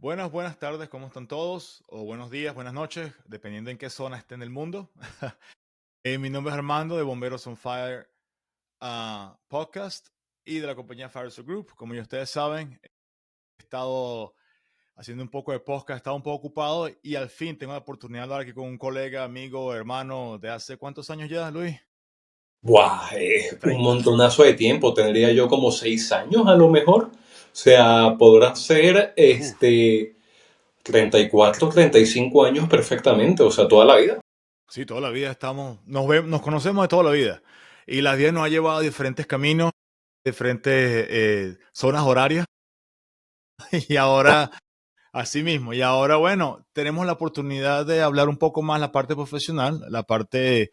Buenas tardes, ¿cómo están todos? O buenos días, buenas noches, dependiendo en qué zona esté en el mundo. Mi nombre es Armando de Bomberos on Fire Podcast y de la compañía Fire Group. Como ya ustedes saben, he estado haciendo un poco de podcast, he estado un poco ocupado y al fin tengo la oportunidad de hablar aquí con un colega, amigo, hermano de hace ¿cuántos años ya, Luis? Buah, De un 30. montonazo de tiempo, tendría yo como 6 años a lo mejor. O sea, podrá ser Uf, 34, 35 años perfectamente, o sea, toda la vida. sí, toda la vida nos conocemos de toda la vida. Y la vida nos ha llevado a diferentes caminos, diferentes zonas horarias. Y ahora, así mismo, y ahora, bueno, tenemos la oportunidad de hablar un poco más la parte profesional, la parte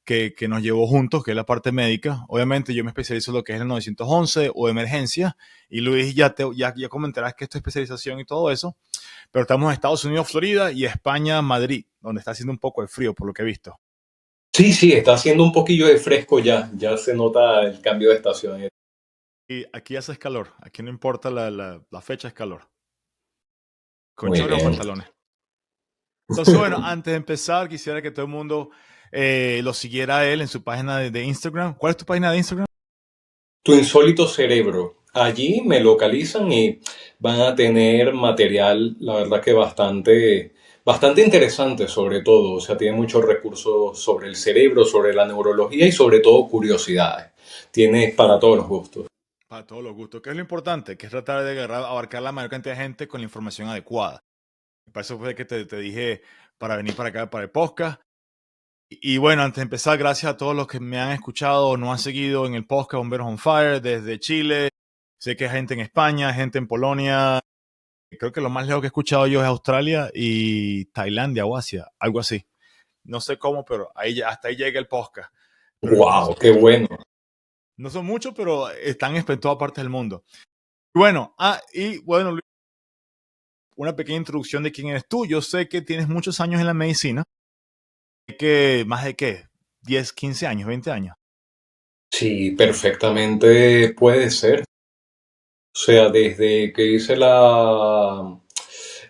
que nos llevó juntos, que es la parte médica. Obviamente yo me especializo en lo que es el 911 o emergencia, y Luis ya comentarás que es tu especialización y todo eso, pero estamos en Estados Unidos, Florida, y España, Madrid, donde está haciendo un poco de frío, por lo que he visto. Sí, sí, está haciendo un poquillo de fresco ya, ya se nota el cambio de estación. Y aquí hace calor, aquí no importa la fecha, es calor, con Muy chores o bien. pantalones. Entonces, bueno, antes de empezar, quisiera que todo el mundo lo siguiera a él en su página de Instagram. ¿Cuál es tu página de Instagram? Tu insólito cerebro. Allí me localizan y van a tener material, la verdad que bastante interesante sobre todo. O sea, tiene muchos recursos sobre el cerebro, sobre la neurología y sobre todo curiosidades. Tiene para todos los gustos. Para todos los gustos. ¿Qué es lo importante? Que es tratar de abarcar la mayor cantidad de gente con la información adecuada. Para eso fue que te dije para venir para acá, para el podcast. Y bueno, antes de empezar, gracias a todos los que me han escuchado o no han seguido en el podcast Bomberos on Fire desde Chile. Sé que hay gente en España, gente en Polonia. Creo que lo más lejos que he escuchado yo es Australia y Tailandia o Asia, algo así. No sé cómo, pero hasta ahí llega el podcast. Pero ¡Wow! ¡Qué bueno! no son muchos, pero están en todas partes del mundo. Y bueno, Luis, una pequeña introducción de quién eres tú. Yo sé que tienes muchos años en la medicina, que más de qué, 10, 15 años, 20 años. Sí, perfectamente puede ser. O sea, desde que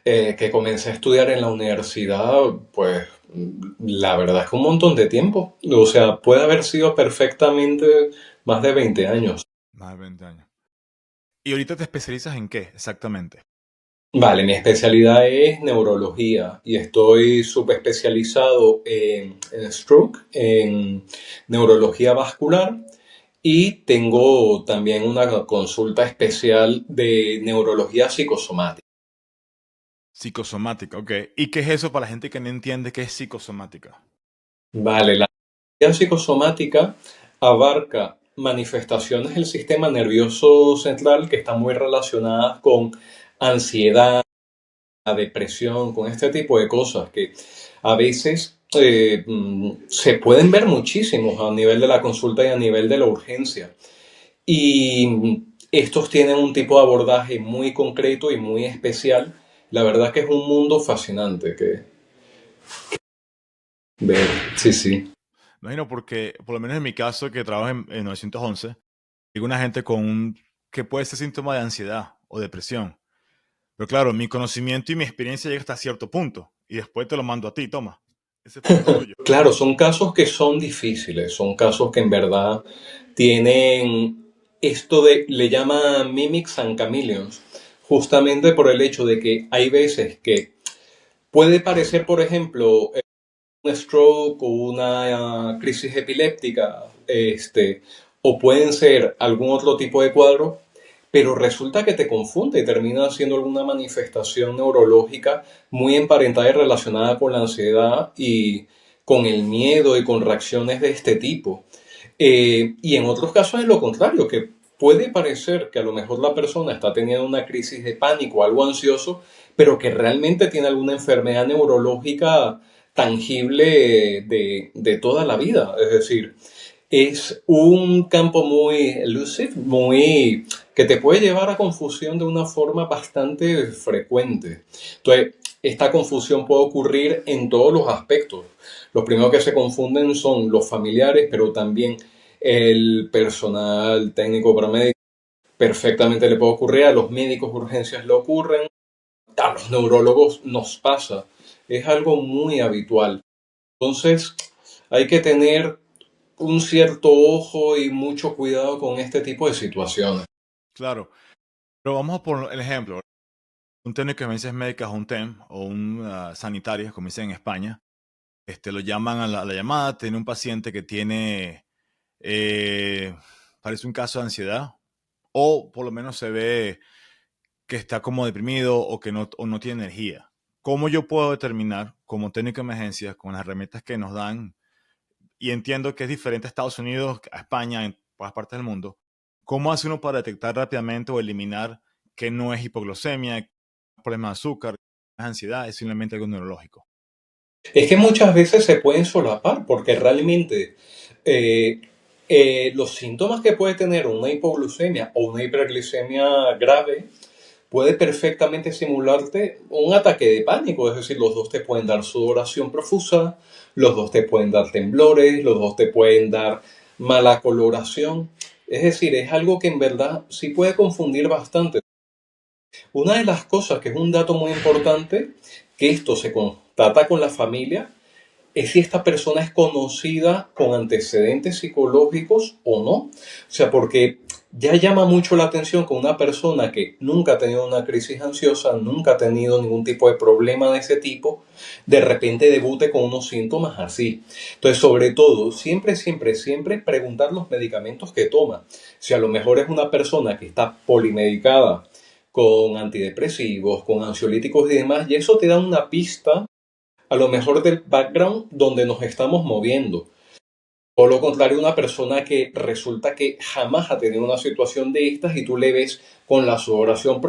que comencé a estudiar en la universidad, pues la verdad es que un montón de tiempo. O sea, puede haber sido perfectamente más de 20 años. Más de 20 años. ¿Y ahorita te especializas en qué exactamente? Vale, mi especialidad es neurología y estoy subespecializado en stroke, en neurología vascular y tengo también una consulta especial de neurología psicosomática. Psicosomática, ok. ¿Y qué es eso para la gente que no entiende qué es psicosomática? Vale, la neurología psicosomática abarca manifestaciones del sistema nervioso central que están muy relacionadas con ansiedad, depresión, con este tipo de cosas que a veces se pueden ver muchísimos a nivel de la consulta y a nivel de la urgencia. Y estos tienen un tipo de abordaje muy concreto y muy especial. La verdad que es un mundo fascinante que ver. Sí, sí. Imagino porque, por lo menos en mi caso, que trabajo en 911, digo una gente que puede ser síntoma de ansiedad o depresión. Pero claro, mi conocimiento y mi experiencia llega hasta cierto punto. Y después te lo mando a ti, toma. Ese es punto tuyo. Claro, son casos que son difíciles, son casos que en verdad tienen esto de, le llaman mimics and chameleons, justamente por el hecho de que hay veces que puede parecer, por ejemplo, un stroke o una crisis epiléptica, o pueden ser algún otro tipo de cuadro, pero resulta que te confunde y termina siendo alguna manifestación neurológica muy emparentada y relacionada con la ansiedad y con el miedo y con reacciones de este tipo. Y en otros casos es lo contrario, que puede parecer que a lo mejor la persona está teniendo una crisis de pánico o algo ansioso, pero que realmente tiene alguna enfermedad neurológica tangible de toda la vida. Es decir, es un campo muy elusive, muy que te puede llevar a confusión de una forma bastante frecuente. Entonces, esta confusión puede ocurrir en todos los aspectos. Los primeros que se confunden son los familiares, pero también el personal técnico paramédico. Perfectamente le puede ocurrir, a los médicos de urgencias le ocurren, a los neurólogos nos pasa. Es algo muy habitual. Entonces, hay que tener un cierto ojo y mucho cuidado con este tipo de situaciones. Claro, pero vamos por el ejemplo. Un técnico de emergencias médicas, un TEM o un sanitario, como dicen en España, lo llaman a la llamada, tiene un paciente que tiene, eh, parece un caso de ansiedad, o por lo menos se ve que está como deprimido o no tiene energía. ¿Cómo yo puedo determinar, como técnico de emergencias, con las herramientas que nos dan, y entiendo que es diferente a Estados Unidos, a España, en todas partes del mundo, cómo hace uno para detectar rápidamente o eliminar que no es hipoglucemia, problema de azúcar, es ansiedad, es simplemente algo neurológico? Es que muchas veces se pueden solapar porque realmente eh, los síntomas que puede tener una hipoglucemia o una hiperglicemia grave puede perfectamente simularte un ataque de pánico. Es decir, los dos te pueden dar sudoración profusa, los dos te pueden dar temblores, los dos te pueden dar mala coloración. Es decir, es algo que en verdad sí puede confundir bastante. Una de las cosas que es un dato muy importante, que esto se constata con la familia, es si esta persona es conocida con antecedentes psicológicos o no. O sea, porque ya llama mucho la atención que una persona que nunca ha tenido una crisis ansiosa, nunca ha tenido ningún tipo de problema de ese tipo, de repente debute con unos síntomas así. Entonces, sobre todo, siempre, siempre, siempre preguntar los medicamentos que toma. Si a lo mejor es una persona que está polimedicada con antidepresivos, con ansiolíticos y demás, y eso te da una pista a lo mejor del background donde nos estamos moviendo. O lo contrario, una persona que resulta que jamás ha tenido una situación de estas y tú le ves con la sudoración,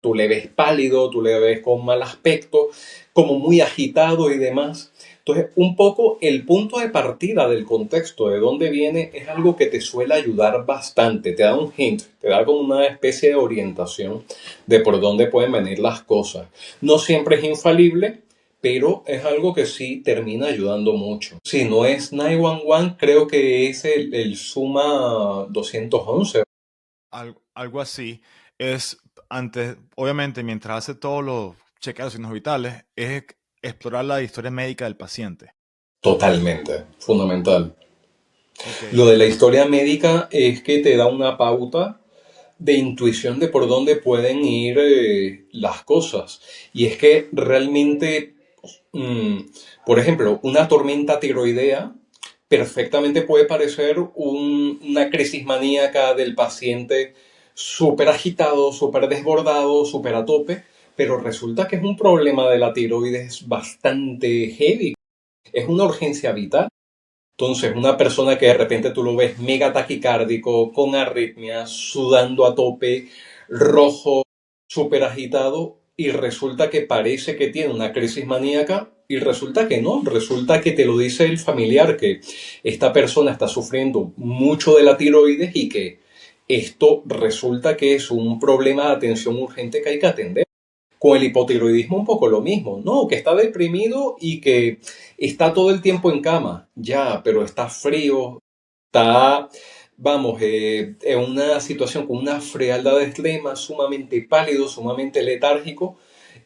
tú le ves pálido, tú le ves con mal aspecto, como muy agitado y demás. Entonces, un poco el punto de partida del contexto de dónde viene es algo que te suele ayudar bastante, te da un hint, te da como una especie de orientación de por dónde pueden venir las cosas. No siempre es infalible, pero es algo que sí termina ayudando mucho. Si no es 911, creo que es el Suma 211. Algo así es, antes, obviamente, mientras hace todos los chequeos signos vitales, es explorar la historia médica del paciente. Totalmente, fundamental. Ok, Lo de la historia médica es que te da una pauta de intuición de por dónde pueden ir las cosas. Y es que realmente, mm, por ejemplo, una tormenta tiroidea perfectamente puede parecer una crisis maníaca del paciente súper agitado, súper desbordado, súper a tope, pero resulta que es un problema de la tiroides bastante heavy. Es una urgencia vital. Entonces, una persona que de repente tú lo ves mega taquicárdico, con arritmias, sudando a tope, rojo, súper agitado, y resulta que parece que tiene una crisis maníaca, y resulta que no, resulta que te lo dice el familiar, que esta persona está sufriendo mucho de la tiroides y que esto resulta que es un problema de atención urgente que hay que atender. Con el hipotiroidismo un poco lo mismo, ¿no? Que está deprimido y que está todo el tiempo en cama, ya, pero está frío, está, vamos, en una situación con una frialdad extrema, sumamente pálido, sumamente letárgico,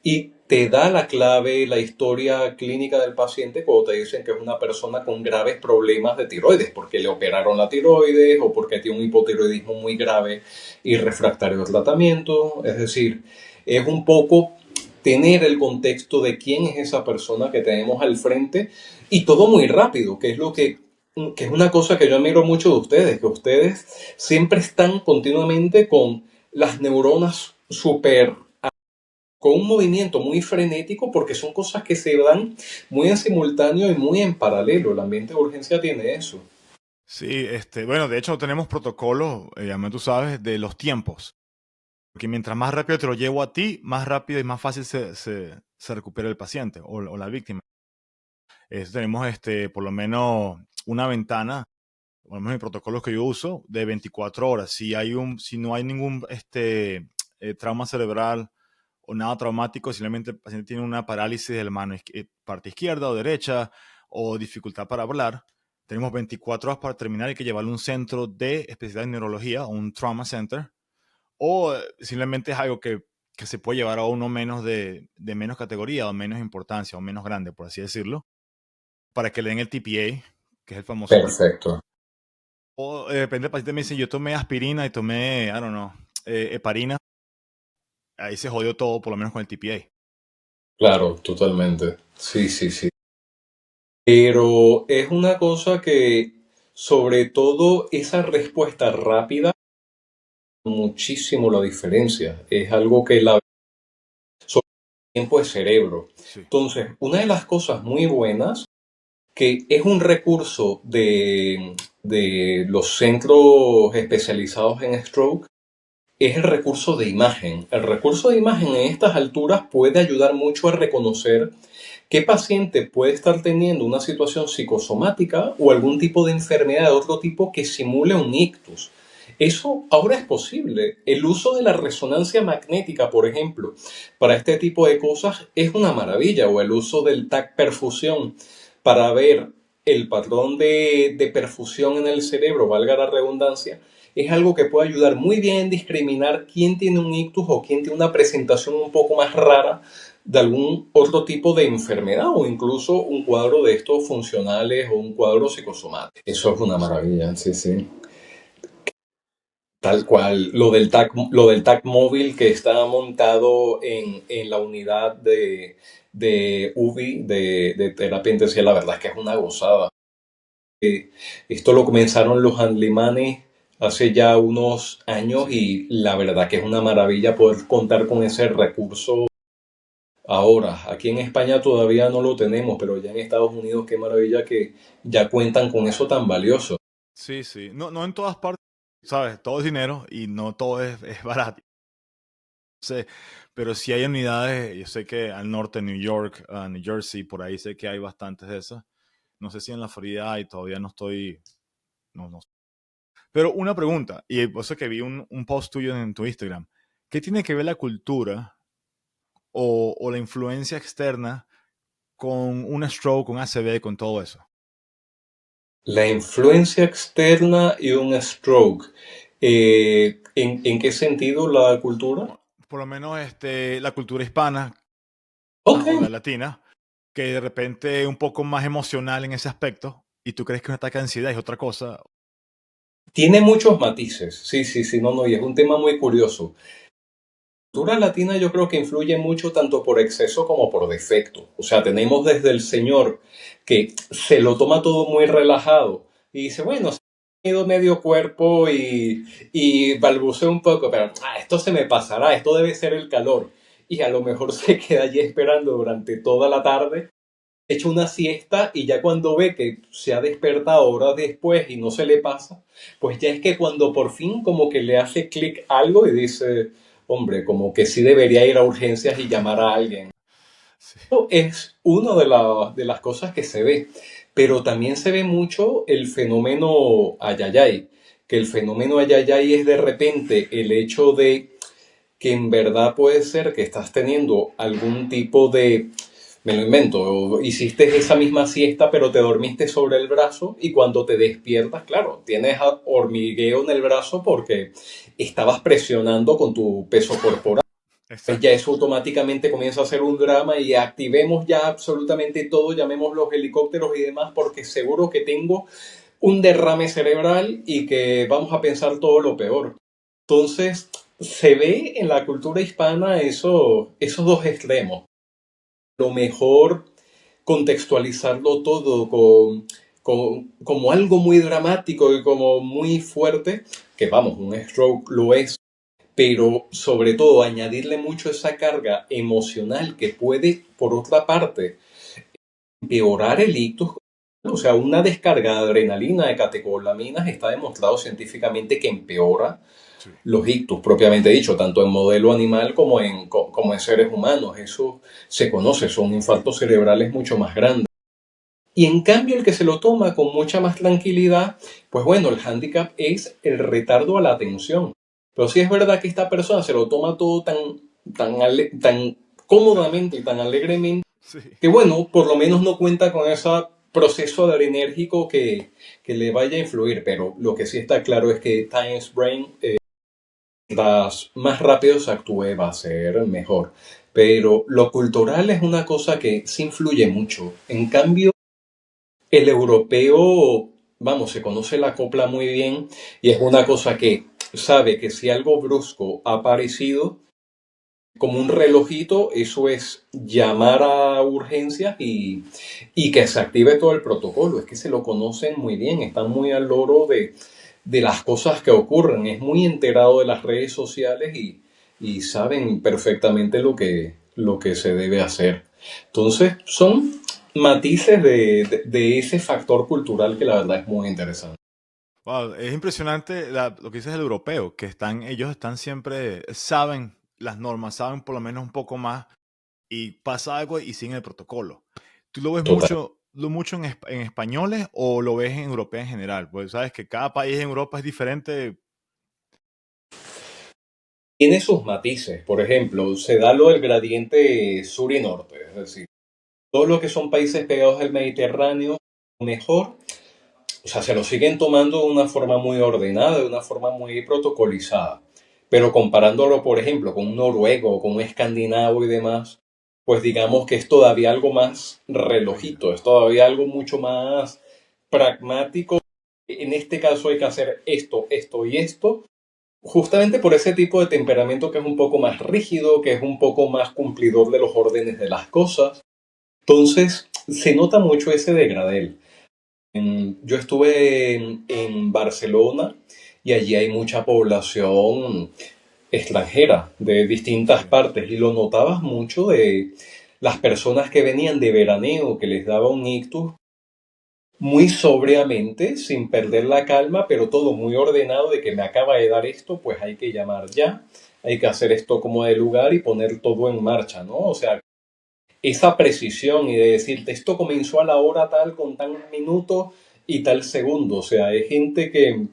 y te da la clave, la historia clínica del paciente cuando te dicen que es una persona con graves problemas de tiroides, porque le operaron la tiroides o porque tiene un hipotiroidismo muy grave y refractario al tratamiento. Es decir, es un poco tener el contexto de quién es esa persona que tenemos al frente y todo muy rápido, que es lo que es una cosa que yo admiro mucho de ustedes, que ustedes siempre están continuamente con las neuronas súper con un movimiento muy frenético porque son cosas que se dan muy en simultáneo y muy en paralelo. El ambiente de urgencia tiene eso. sí, bueno, de hecho tenemos protocolos, ya tú sabes, de los tiempos, porque mientras más rápido te lo llevo a ti, más rápido y más fácil se recupera el paciente o la víctima. Tenemos por lo menos una ventana, por lo menos en protocolos que yo uso, de 24 horas. Si no hay ningún trauma cerebral o nada traumático, simplemente el paciente tiene una parálisis de la mano parte izquierda o derecha o dificultad para hablar, tenemos 24 horas para terminar. Hay que llevarlo a un centro de especialidad en neurología, o un trauma center, o simplemente es algo que que se puede llevar a uno menos de menos categoría o menos importancia o menos grande, por así decirlo, para que le den el TPA, que es el famoso tipo. Perfecto. O de repente el paciente me dice, yo tomé aspirina y tomé, I don't know, heparina, ahí se jodió todo, por lo menos con el TPA. Claro, totalmente. Sí, sí, sí. Pero es una cosa que, sobre todo, esa respuesta rápida, muchísimo la diferencia. Es algo que la sobre el tiempo es cerebro. Sí. Entonces, una de las cosas muy buenas, que es un recurso de los centros especializados en stroke, es el recurso de imagen. El recurso de imagen en estas alturas puede ayudar mucho a reconocer qué paciente puede estar teniendo una situación psicosomática o algún tipo de enfermedad de otro tipo que simule un ictus. Eso ahora es posible. El uso de la resonancia magnética, por ejemplo, para este tipo de cosas es una maravilla, o el uso del TAC perfusión para ver el patrón de perfusión en el cerebro, valga la redundancia, es algo que puede ayudar muy bien a discriminar quién tiene un ictus o quién tiene una presentación un poco más rara de algún otro tipo de enfermedad o incluso un cuadro de estos funcionales o un cuadro psicosomático. Eso es una maravilla, sí, sí. Tal cual, lo del TAC móvil que está montado en la unidad de UBI, de terapia intensiva, la verdad es que es una gozada. Esto lo comenzaron los alemanes hace ya unos años Sí. y la verdad que es una maravilla poder contar con ese recurso ahora. Aquí en España todavía no lo tenemos, pero ya en Estados Unidos qué maravilla que ya cuentan con eso tan valioso. Sí, sí. No, no en todas partes, ¿sabes? Todo es dinero y no todo es barato. Sí, pero sí hay unidades, yo sé que al norte, New York, New Jersey, por ahí sé que hay bastantes de esas. No sé si en la Florida hay, todavía no estoy, no sé. Pero una pregunta, y por eso que vi un post tuyo en tu Instagram. ¿Qué tiene que ver la cultura o la influencia externa con un stroke, con ACV, con todo eso? La influencia externa y un stroke. ¿En qué sentido la cultura? Bueno, por lo menos la cultura hispana Ok, o la latina, que de repente es un poco más emocional en ese aspecto, y tú crees que un ataque de ansiedad es otra cosa. tiene muchos matices. Sí, sí, sí, no, no, y es un tema muy curioso. La cultura latina yo creo que influye mucho tanto por exceso como por defecto. O sea, tenemos desde el señor que se lo toma todo muy relajado y dice, bueno, se me ha ido medio cuerpo y balbucea un poco, pero esto se me pasará, esto debe ser el calor. Y a lo mejor se queda allí esperando durante toda la tarde, echa una siesta y ya cuando ve que se ha despertado horas después y no se le pasa, pues ya es que cuando por fin como que le hace clic algo y dice, hombre, como que sí debería ir a urgencias y llamar a alguien. Sí. Esto es una de las cosas que se ve, pero también se ve mucho el fenómeno ayayay, que el fenómeno ayayay es de repente el hecho de que en verdad puede ser que estás teniendo algún tipo de, me lo invento, hiciste esa misma siesta pero te dormiste sobre el brazo y cuando te despiertas, claro, tienes hormigueo en el brazo porque estabas presionando con tu peso corporal. Pues ya Exacto. eso automáticamente comienza a ser un drama y activemos ya absolutamente todo, llamemos los helicópteros y demás porque seguro que tengo un derrame cerebral y que vamos a pensar todo lo peor. Entonces, se ve en la cultura hispana esos dos extremos. Lo mejor contextualizarlo todo como algo muy dramático y como muy fuerte, que vamos, un stroke lo es, pero sobre todo añadirle mucho esa carga emocional que puede, por otra parte, empeorar el ictus. O sea, una descarga de adrenalina, de catecolaminas, está demostrado científicamente que empeora Sí. los ictus, propiamente dicho, tanto en modelo animal como en seres humanos. Eso se conoce, son infartos cerebrales mucho más grandes. Y en cambio, el que se lo toma con mucha más tranquilidad, pues bueno, el hándicap es el retardo a la atención. Pero sí es verdad que esta persona se lo toma todo tan cómodamente y tan alegremente Sí. que bueno, por lo menos no cuenta con ese proceso adrenérgico que le vaya a influir, pero lo que sí está claro es que Times Brain mientras más rápido se actúe va a ser mejor. Pero lo cultural es una cosa que sí influye mucho. En cambio, el europeo, vamos, se conoce la copla muy bien y es una cosa que sabe que si algo brusco ha aparecido, como un relojito, eso es llamar a urgencias y que se active todo el protocolo. Es que se lo conocen muy bien, están muy al loro de las cosas que ocurren, es muy enterado de las redes sociales y saben perfectamente lo que se debe hacer. Entonces, son matices de ese factor cultural que la verdad es muy interesante. Wow, es impresionante lo que dices del europeo, que ellos están siempre, saben las normas, saben por lo menos un poco más y pasa algo y siguen el protocolo. ¿Tú lo ves Total. mucho en españoles o lo ves en europeo en general? Pues sabes que cada país en Europa es diferente. Tiene sus matices, por ejemplo, se da lo del gradiente sur y norte, es decir, todos los que son países pegados al Mediterráneo, mejor, o sea, se lo siguen tomando de una forma muy ordenada, de una forma muy protocolizada. Pero comparándolo, por ejemplo, con un noruego, con un escandinavo y demás, pues digamos que es todavía algo más Rígido. relojito, es todavía algo mucho más pragmático. En este caso hay que hacer esto, esto y esto, justamente por ese tipo de temperamento que es un poco más rígido, que es un poco más cumplidor de los órdenes de las cosas. Entonces, se nota mucho ese degradé. Yo estuve en Barcelona y allí hay mucha población extranjera de distintas Sí. partes y lo notabas mucho de las personas que venían de veraneo, que les daba un ictus muy sobriamente, sin perder la calma, pero todo muy ordenado de que me acaba de dar esto, pues hay que llamar ya, hay que hacer esto como de lugar y poner todo en marcha, ¿no? O sea, esa precisión y de decirte esto comenzó a la hora tal con tal minuto y tal segundo. O sea, hay gente que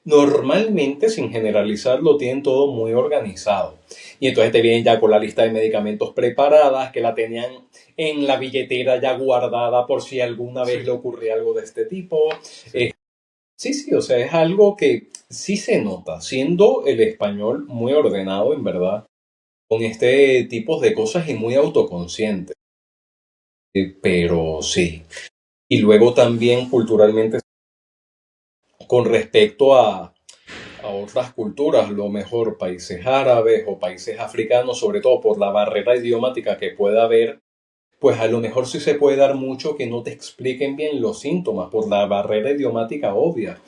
normalmente, sin generalizar, lo tienen todo muy organizado. Y entonces te vienen ya con la lista de medicamentos preparadas, que la tenían en la billetera ya guardada por si alguna vez Sí, le ocurría algo de este tipo. sí. Sí, sí, o sea, es algo que sí se nota, siendo el español muy ordenado, en verdad, con este tipo de cosas y muy autoconsciente. Pero sí. Y luego también culturalmente con respecto a otras culturas, lo mejor países árabes o países africanos, sobre todo por la barrera idiomática que pueda haber, pues a lo mejor sí se puede dar mucho que no te expliquen bien los síntomas por la barrera idiomática obvia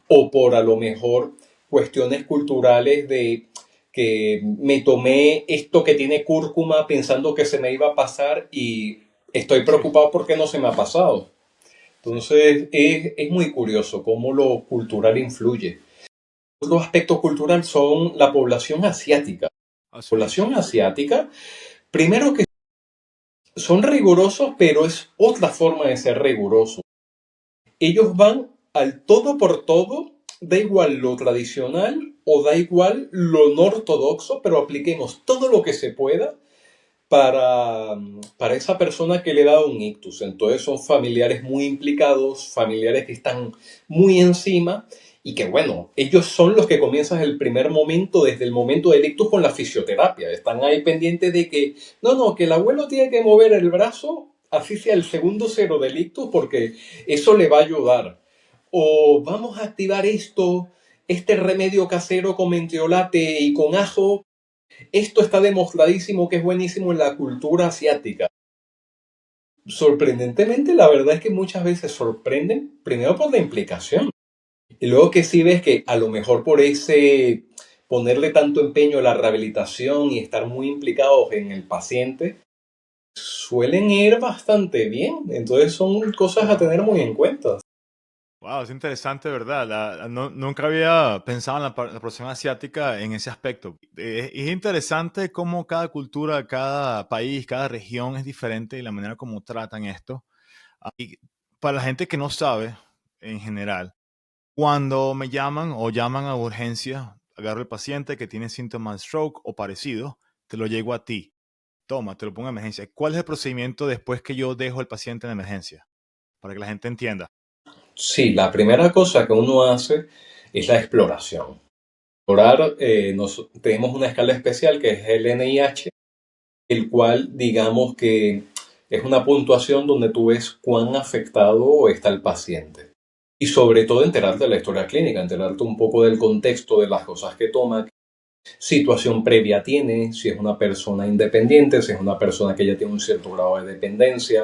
o por a lo mejor cuestiones culturales de que me tomé esto que tiene cúrcuma pensando que se me iba a pasar y estoy Sí, preocupado porque no se me ha pasado. sí. Entonces, es muy curioso cómo lo cultural influye. Otro aspecto cultural son la población asiática. Ah, La sí. población asiática, primero que son rigurosos, pero es otra forma de ser riguroso. Ellos van al todo por todo, da igual lo tradicional o da igual lo no ortodoxo, pero apliquemos todo lo que se pueda para esa persona que le da un ictus. Entonces son familiares muy implicados, familiares que están muy encima y que bueno, ellos son los que comienzan el primer momento, desde el momento del ictus con la fisioterapia. Están ahí pendientes de que, no, no, que el abuelo tiene que mover el brazo, así sea el segundo cero del ictus, porque eso le va a ayudar. O vamos a activar esto, este remedio casero con mentiolate y con ajo, esto está demostradísimo que es buenísimo en la cultura asiática. Sorprendentemente, la verdad es que muchas veces sorprenden, primero por la implicación, y luego que sí ves que a lo mejor por ese ponerle tanto empeño a la rehabilitación y estar muy implicados en el paciente, suelen ir bastante bien. Entonces son cosas a tener muy en cuenta. Wow, es interesante, ¿verdad? Nunca había pensado en la población asiática en ese aspecto. Es interesante cómo cada cultura, cada país, cada región es diferente y la manera como tratan esto. Y para la gente que no sabe, en general, cuando me llaman o llaman a urgencia, agarro el paciente que tiene síntomas de stroke o parecido, te lo llego a ti. Toma, te lo pongo en emergencia. ¿Cuál es el procedimiento después que yo dejo al paciente en emergencia? Para que la gente entienda. Sí, la primera cosa que uno hace es la exploración. valorar, tenemos una escala especial que es el NIH, el cual digamos que es una puntuación donde tú ves cuán afectado está el paciente. Y sobre todo enterarte de la historia clínica, enterarte un poco del contexto de las cosas que toma, qué situación previa tiene, si es una persona independiente, si es una persona que ya tiene un cierto grado de dependencia,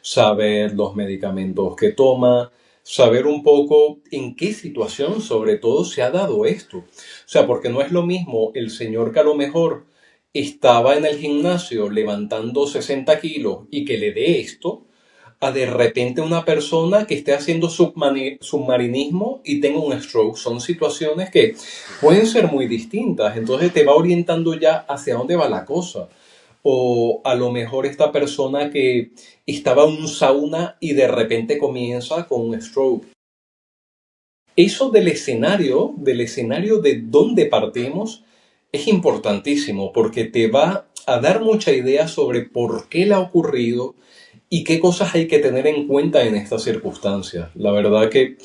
saber los medicamentos que toma, saber un poco en qué situación sobre todo se ha dado esto. O sea, porque no es lo mismo el señor que a lo mejor estaba en el gimnasio levantando 60 kilos y que le dé esto, a de repente una persona que esté haciendo submarinismo y tenga un stroke. Son situaciones que pueden ser muy distintas, entonces te va orientando ya hacia dónde va la cosa. O a lo mejor esta persona que estaba en un sauna y de repente comienza con un stroke. Eso del escenario de dónde partimos, es importantísimo porque te va a dar mucha idea sobre por qué le ha ocurrido y qué cosas hay que tener en cuenta en estas circunstancias. La verdad que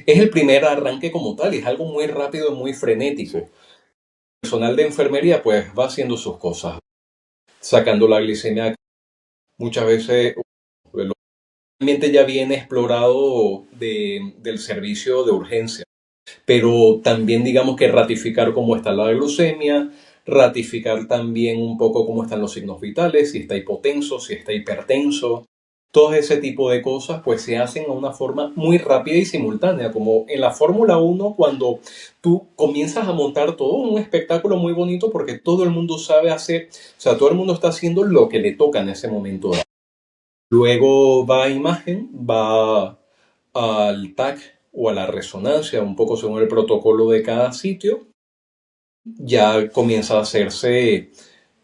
es el primer arranque como tal y es algo muy rápido y muy frenético. Sí. El personal de enfermería pues va haciendo sus cosas, sacando la glicemia. Muchas veces realmente ya viene explorado del servicio de urgencia, pero también digamos que ratificar cómo está la glucemia, ratificar también un poco cómo están los signos vitales, si está hipotenso, si está hipertenso. Todo ese tipo de cosas pues se hacen a una forma muy rápida y simultánea, como en la Fórmula 1 cuando tú comienzas a montar todo un espectáculo muy bonito porque todo el mundo sabe hacer, o sea, todo el mundo está haciendo lo que le toca en ese momento. Luego va a imagen, va al TAC o a la resonancia, un poco según el protocolo de cada sitio. Ya comienza a hacerse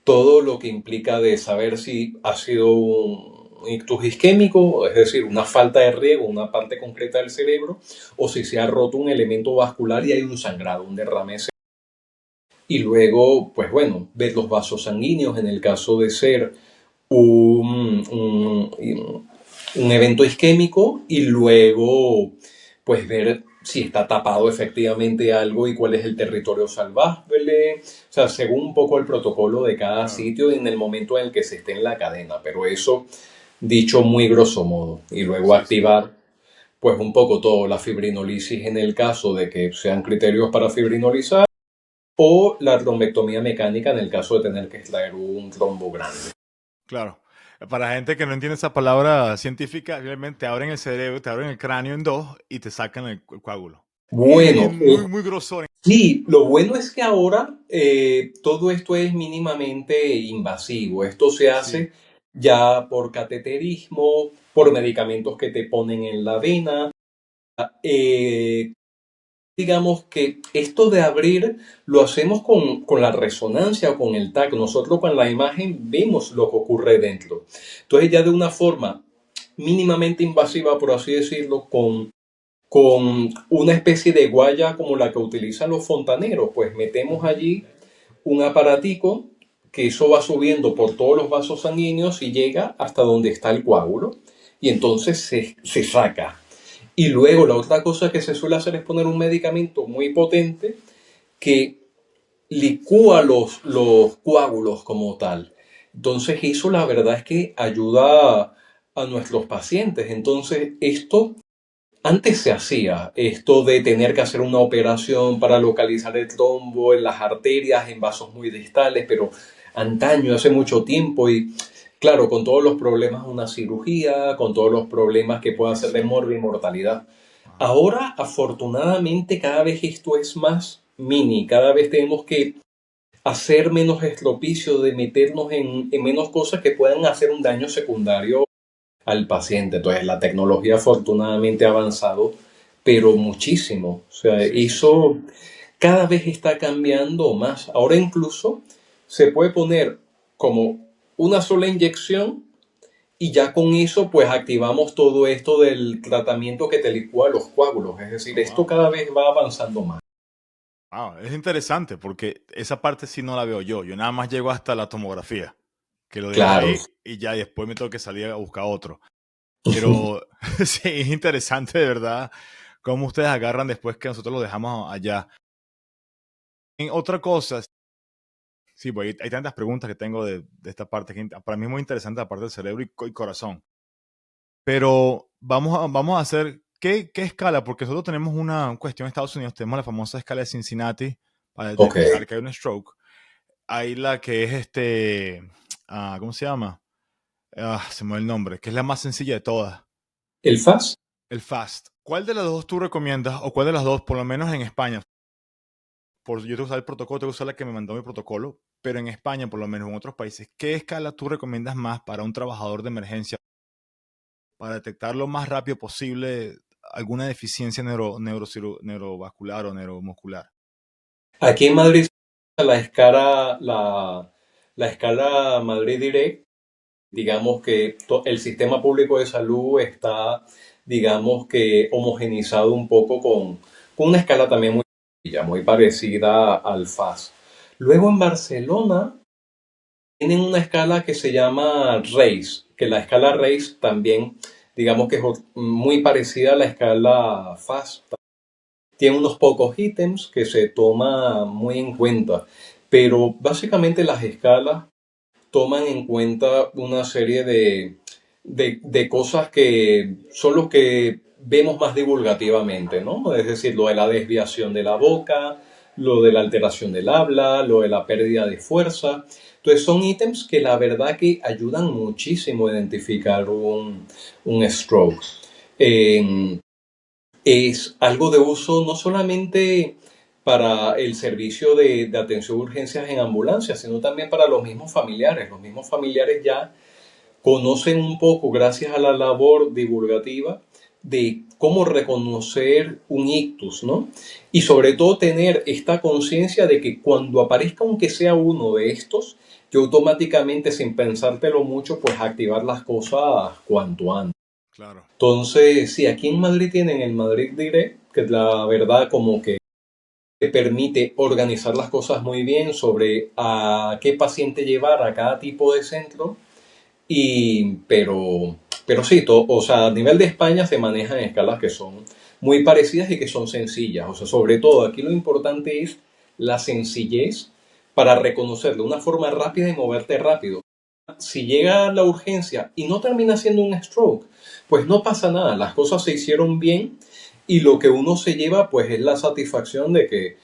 todo lo que implica de saber si ha sido un ictus isquémico, es decir, una falta de riego, una parte concreta del cerebro, o si se ha roto un elemento vascular y hay un sangrado, un derrame. Y luego, pues bueno, ver los vasos sanguíneos en el caso de ser un evento isquémico y luego pues ver si está tapado efectivamente algo y cuál es el territorio salvable, o sea, según un poco el protocolo de cada Claro. sitio en el momento en el que se esté en la cadena, pero eso dicho muy grosso modo, y luego Sí, sí. activar pues un poco todo, la fibrinolisis en el caso de que sean criterios para fibrinolizar o la trombectomía mecánica en el caso de tener que extraer un trombo grande. Claro. Para gente que no entiende esa palabra científica, realmente te abren el cerebro, te abren el cráneo en dos y te sacan el coágulo. Y Bueno, muy, muy grosor. sí, lo bueno es que ahora todo esto es mínimamente invasivo. Esto se Sí. hace ya por cateterismo, por medicamentos que te ponen en la vena. Eh, digamos que esto de abrir lo hacemos con la resonancia o con el TAC. Nosotros con la imagen vemos lo que ocurre dentro. Entonces ya de una forma mínimamente invasiva, por así decirlo, con una especie de guaya como la que utilizan los fontaneros, pues metemos Ujú. allí un aparatico que eso va subiendo por todos los vasos sanguíneos y llega hasta donde está el coágulo y entonces se saca. Y luego la otra cosa que se suele hacer es poner un medicamento muy potente que licúa los coágulos como tal. Entonces eso la verdad es que ayuda a nuestros pacientes. Entonces esto antes se hacía esto de tener que hacer una operación para localizar el trombo en las arterias, en vasos muy distales, pero antaño, hace mucho tiempo y claro, con todos los problemas de una cirugía, con todos los problemas que puede Sí, hacer de sí. morbi y mortalidad. Ajá. Ahora, afortunadamente, cada vez esto es más mini, cada vez tenemos que hacer menos estropicio, de meternos en menos cosas que puedan hacer un daño secundario al paciente. Entonces, la tecnología afortunadamente ha avanzado, pero muchísimo. O sea, Sí, sí, sí. eso cada vez está cambiando más. Ahora incluso se puede poner como una sola inyección y ya con eso pues activamos todo esto del tratamiento que te licúa los coágulos. Es decir, Oh, esto wow. cada vez va avanzando más. Wow, es interesante porque esa parte sí no la veo yo. Yo nada más llego hasta la tomografía, que lo dejo Claro. ahí y ya después me tengo que salir a buscar otro. Pero sí, es interesante de verdad cómo ustedes agarran después que nosotros lo dejamos allá. En otra cosa, sí, pues hay tantas preguntas que tengo de esta parte que para mí es muy interesante la parte del cerebro y corazón. Pero vamos a hacer, ¿qué escala? Porque nosotros tenemos una cuestión en Estados Unidos, tenemos la famosa escala de Cincinnati para Ok. detectar que hay un stroke. Hay la que es ¿cómo se llama? Se me va el nombre, que es la más sencilla de todas, El FAS. el FAST. ¿Cuál de las dos tú recomiendas, o cuál de las dos, por lo menos en España? Yo tengo que usar el protocolo, tengo que usar la que me mandó mi protocolo, pero en España, por lo menos en otros países, ¿qué escala tú recomiendas más para un trabajador de emergencia para detectar lo más rápido posible alguna deficiencia neurovascular o neuromuscular? Aquí en Madrid la escala Madrid Direct, digamos que el sistema público de salud está, digamos que homogenizado un poco con una escala también muy sencilla, muy parecida al FAS. Luego en Barcelona tienen una escala que se llama RACE, que la escala RACE también, digamos que es muy parecida a la escala FAS. Tiene unos pocos ítems que se toma muy en cuenta, pero básicamente las escalas toman en cuenta una serie de cosas que son los que vemos más divulgativamente, ¿no? Es decir, lo de la desviación de la boca, lo de la alteración del habla, lo de la pérdida de fuerza. Entonces son ítems que la verdad que ayudan muchísimo a identificar un stroke. Eh, es algo de uso no solamente para el servicio de atención de urgencias en ambulancia, sino también para los mismos familiares. Los mismos familiares ya conocen un poco, gracias a la labor divulgativa, de cómo reconocer un ictus, ¿no? Y sobre todo tener esta conciencia de que cuando aparezca aunque sea uno de estos, que automáticamente, sin pensártelo mucho, pues activar las cosas cuanto antes. Claro, Entonces, sí, aquí en Madrid tienen el Madrid Direct, que la verdad como que te permite organizar las cosas muy bien sobre a qué paciente llevar a cada tipo de centro, pero sí, o sea, a nivel de España se manejan escalas que son muy parecidas y que son sencillas. O sea, sobre todo aquí lo importante es la sencillez para reconocer de una forma rápida y moverte rápido. Si llega la urgencia y no termina siendo un stroke, pues no pasa nada, las cosas se hicieron bien y lo que uno se lleva pues es la satisfacción de que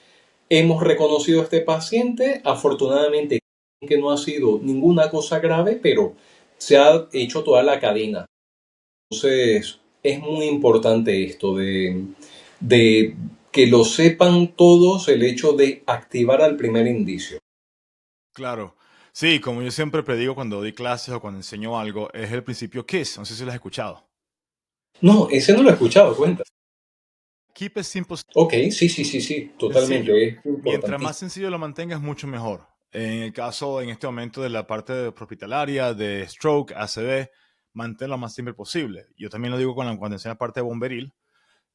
hemos reconocido a este paciente, afortunadamente que no ha sido ninguna cosa grave, pero se ha hecho toda la cadena. Entonces es muy importante esto de que lo sepan todos el hecho de activar al primer indicio. claro. Sí, como yo siempre predigo cuando doy clases o cuando enseño algo, es el principio KISS. No sé si lo has escuchado. No, ese no lo he escuchado, cuenta. Keep it simple, Ok, sí, sí, sí, sí, sencillo. totalmente, es Mientras importantísimo. más sencillo lo mantengas, mucho mejor. En el caso, en este momento, de la parte de hospitalaria, de stroke, ACV, manténlo lo más simple posible. Yo también lo digo cuando enseño la parte de bomberil.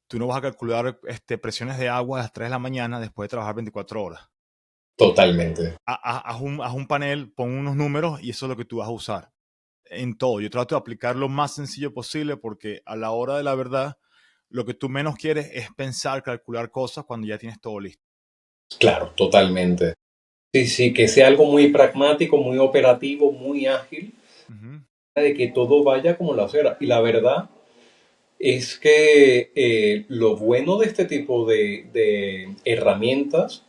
Tú no vas a calcular presiones de agua a las 3 de la mañana después de trabajar 24 horas. Totalmente. Haz un panel, pon unos números y eso es lo que tú vas a usar en todo. Yo trato de aplicar lo más sencillo posible porque a la hora de la verdad, lo que tú menos quieres es pensar, calcular cosas cuando ya tienes todo listo. Claro, totalmente. Sí, sí, que sea algo muy pragmático, muy operativo, muy ágil, Ujú. de que todo vaya como la cera. Y la verdad es que lo bueno de este tipo de herramientas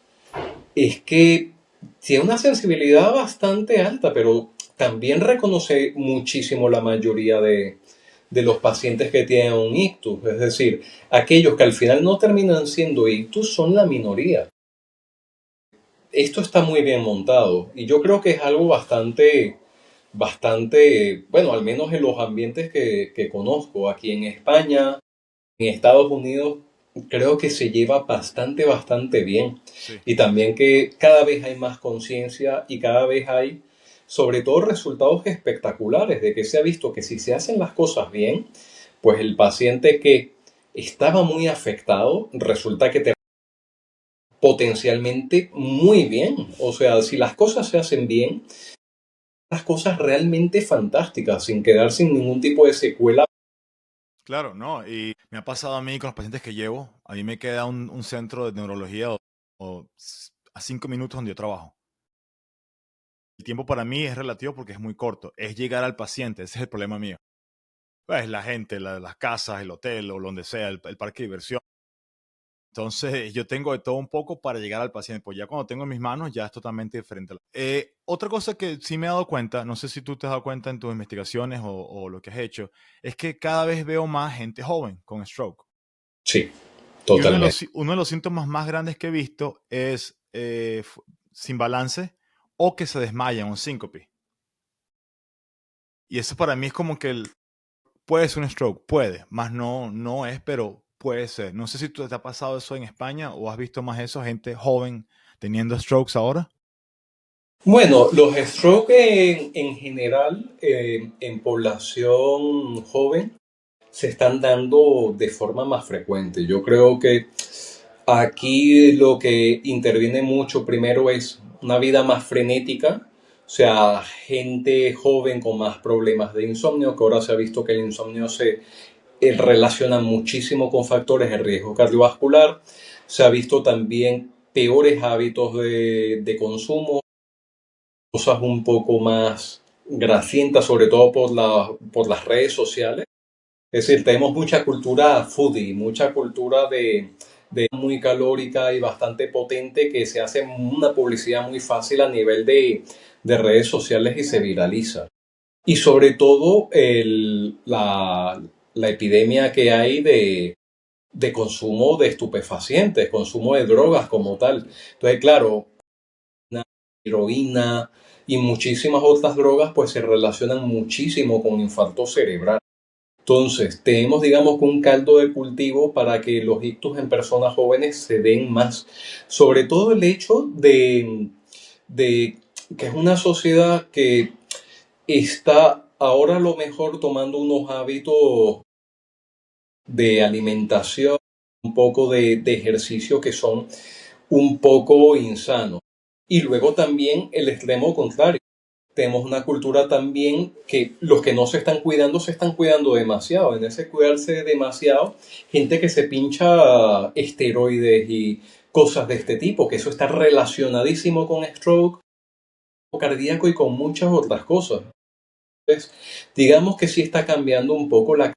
es que tiene una sensibilidad bastante alta, pero también reconoce muchísimo la mayoría de los pacientes que tienen un ictus. Es decir, aquellos que al final no terminan siendo ictus son la minoría. Esto está muy bien montado y yo creo que es algo bastante, bueno, al menos en los ambientes que conozco, aquí en España, en Estados Unidos, creo que se lleva bastante bien. Sí, Y también que cada vez hay más conciencia y cada vez hay, sobre todo, resultados espectaculares de que se ha visto que si se hacen las cosas bien, pues el paciente que estaba muy afectado resulta que te potencialmente muy bien. O sea, si las cosas se hacen bien, las cosas realmente fantásticas, sin quedar sin ningún tipo de secuela. claro, ¿no? Y me ha pasado a mí con los pacientes que llevo. A mí me queda un centro de neurología a 5 minutos donde yo trabajo. El tiempo para mí es relativo porque es muy corto. Es llegar al paciente, ese es el problema mío. Pues la gente, las casas, el hotel o donde sea, el parque de diversión. Entonces, yo tengo de todo un poco para llegar al paciente. Pues ya cuando tengo en mis manos, ya es totalmente diferente. Otra cosa que sí me he dado cuenta, no sé si tú te has dado cuenta en tus investigaciones o lo que has hecho, es que cada vez veo más gente joven con stroke. Sí, Y totalmente. uno de los síntomas más grandes que he visto es sin balance o que se desmayan, un síncope. Y eso para mí es como que puede ser un stroke, puede, más no es, pero puede ser. No sé si te ha pasado eso en España o has visto más eso, gente joven teniendo strokes ahora. Bueno, los stroke en general en población joven se están dando de forma más frecuente. Yo creo que aquí lo que interviene mucho primero es una vida más frenética, o sea, gente joven con más problemas de insomnio, que ahora se ha visto que el insomnio se relaciona muchísimo con factores de riesgo cardiovascular. Se ha visto también peores hábitos de consumo, cosas un poco más grasientas, sobre todo por las redes sociales. Es decir, tenemos mucha cultura foodie, mucha cultura de muy calórica y bastante potente que se hace una publicidad muy fácil a nivel de redes sociales y se viraliza. Y sobre todo la epidemia que hay de consumo de estupefacientes, consumo de drogas como tal. Entonces, claro, la heroína y muchísimas otras drogas pues se relacionan muchísimo con infarto cerebral. Entonces, tenemos, digamos, un caldo de cultivo para que los ictus en personas jóvenes se den más. Sobre todo el hecho de que es una sociedad que está ahora a lo mejor tomando unos hábitos de alimentación, un poco de ejercicio que son un poco insanos. Y luego también el extremo contrario. Tenemos una cultura también que los que no se están cuidando demasiado. En ese cuidarse demasiado, gente que se pincha esteroides y cosas de este tipo, que eso está relacionadísimo con stroke cardíaco y con muchas otras cosas. Entonces, digamos que sí está cambiando un poco la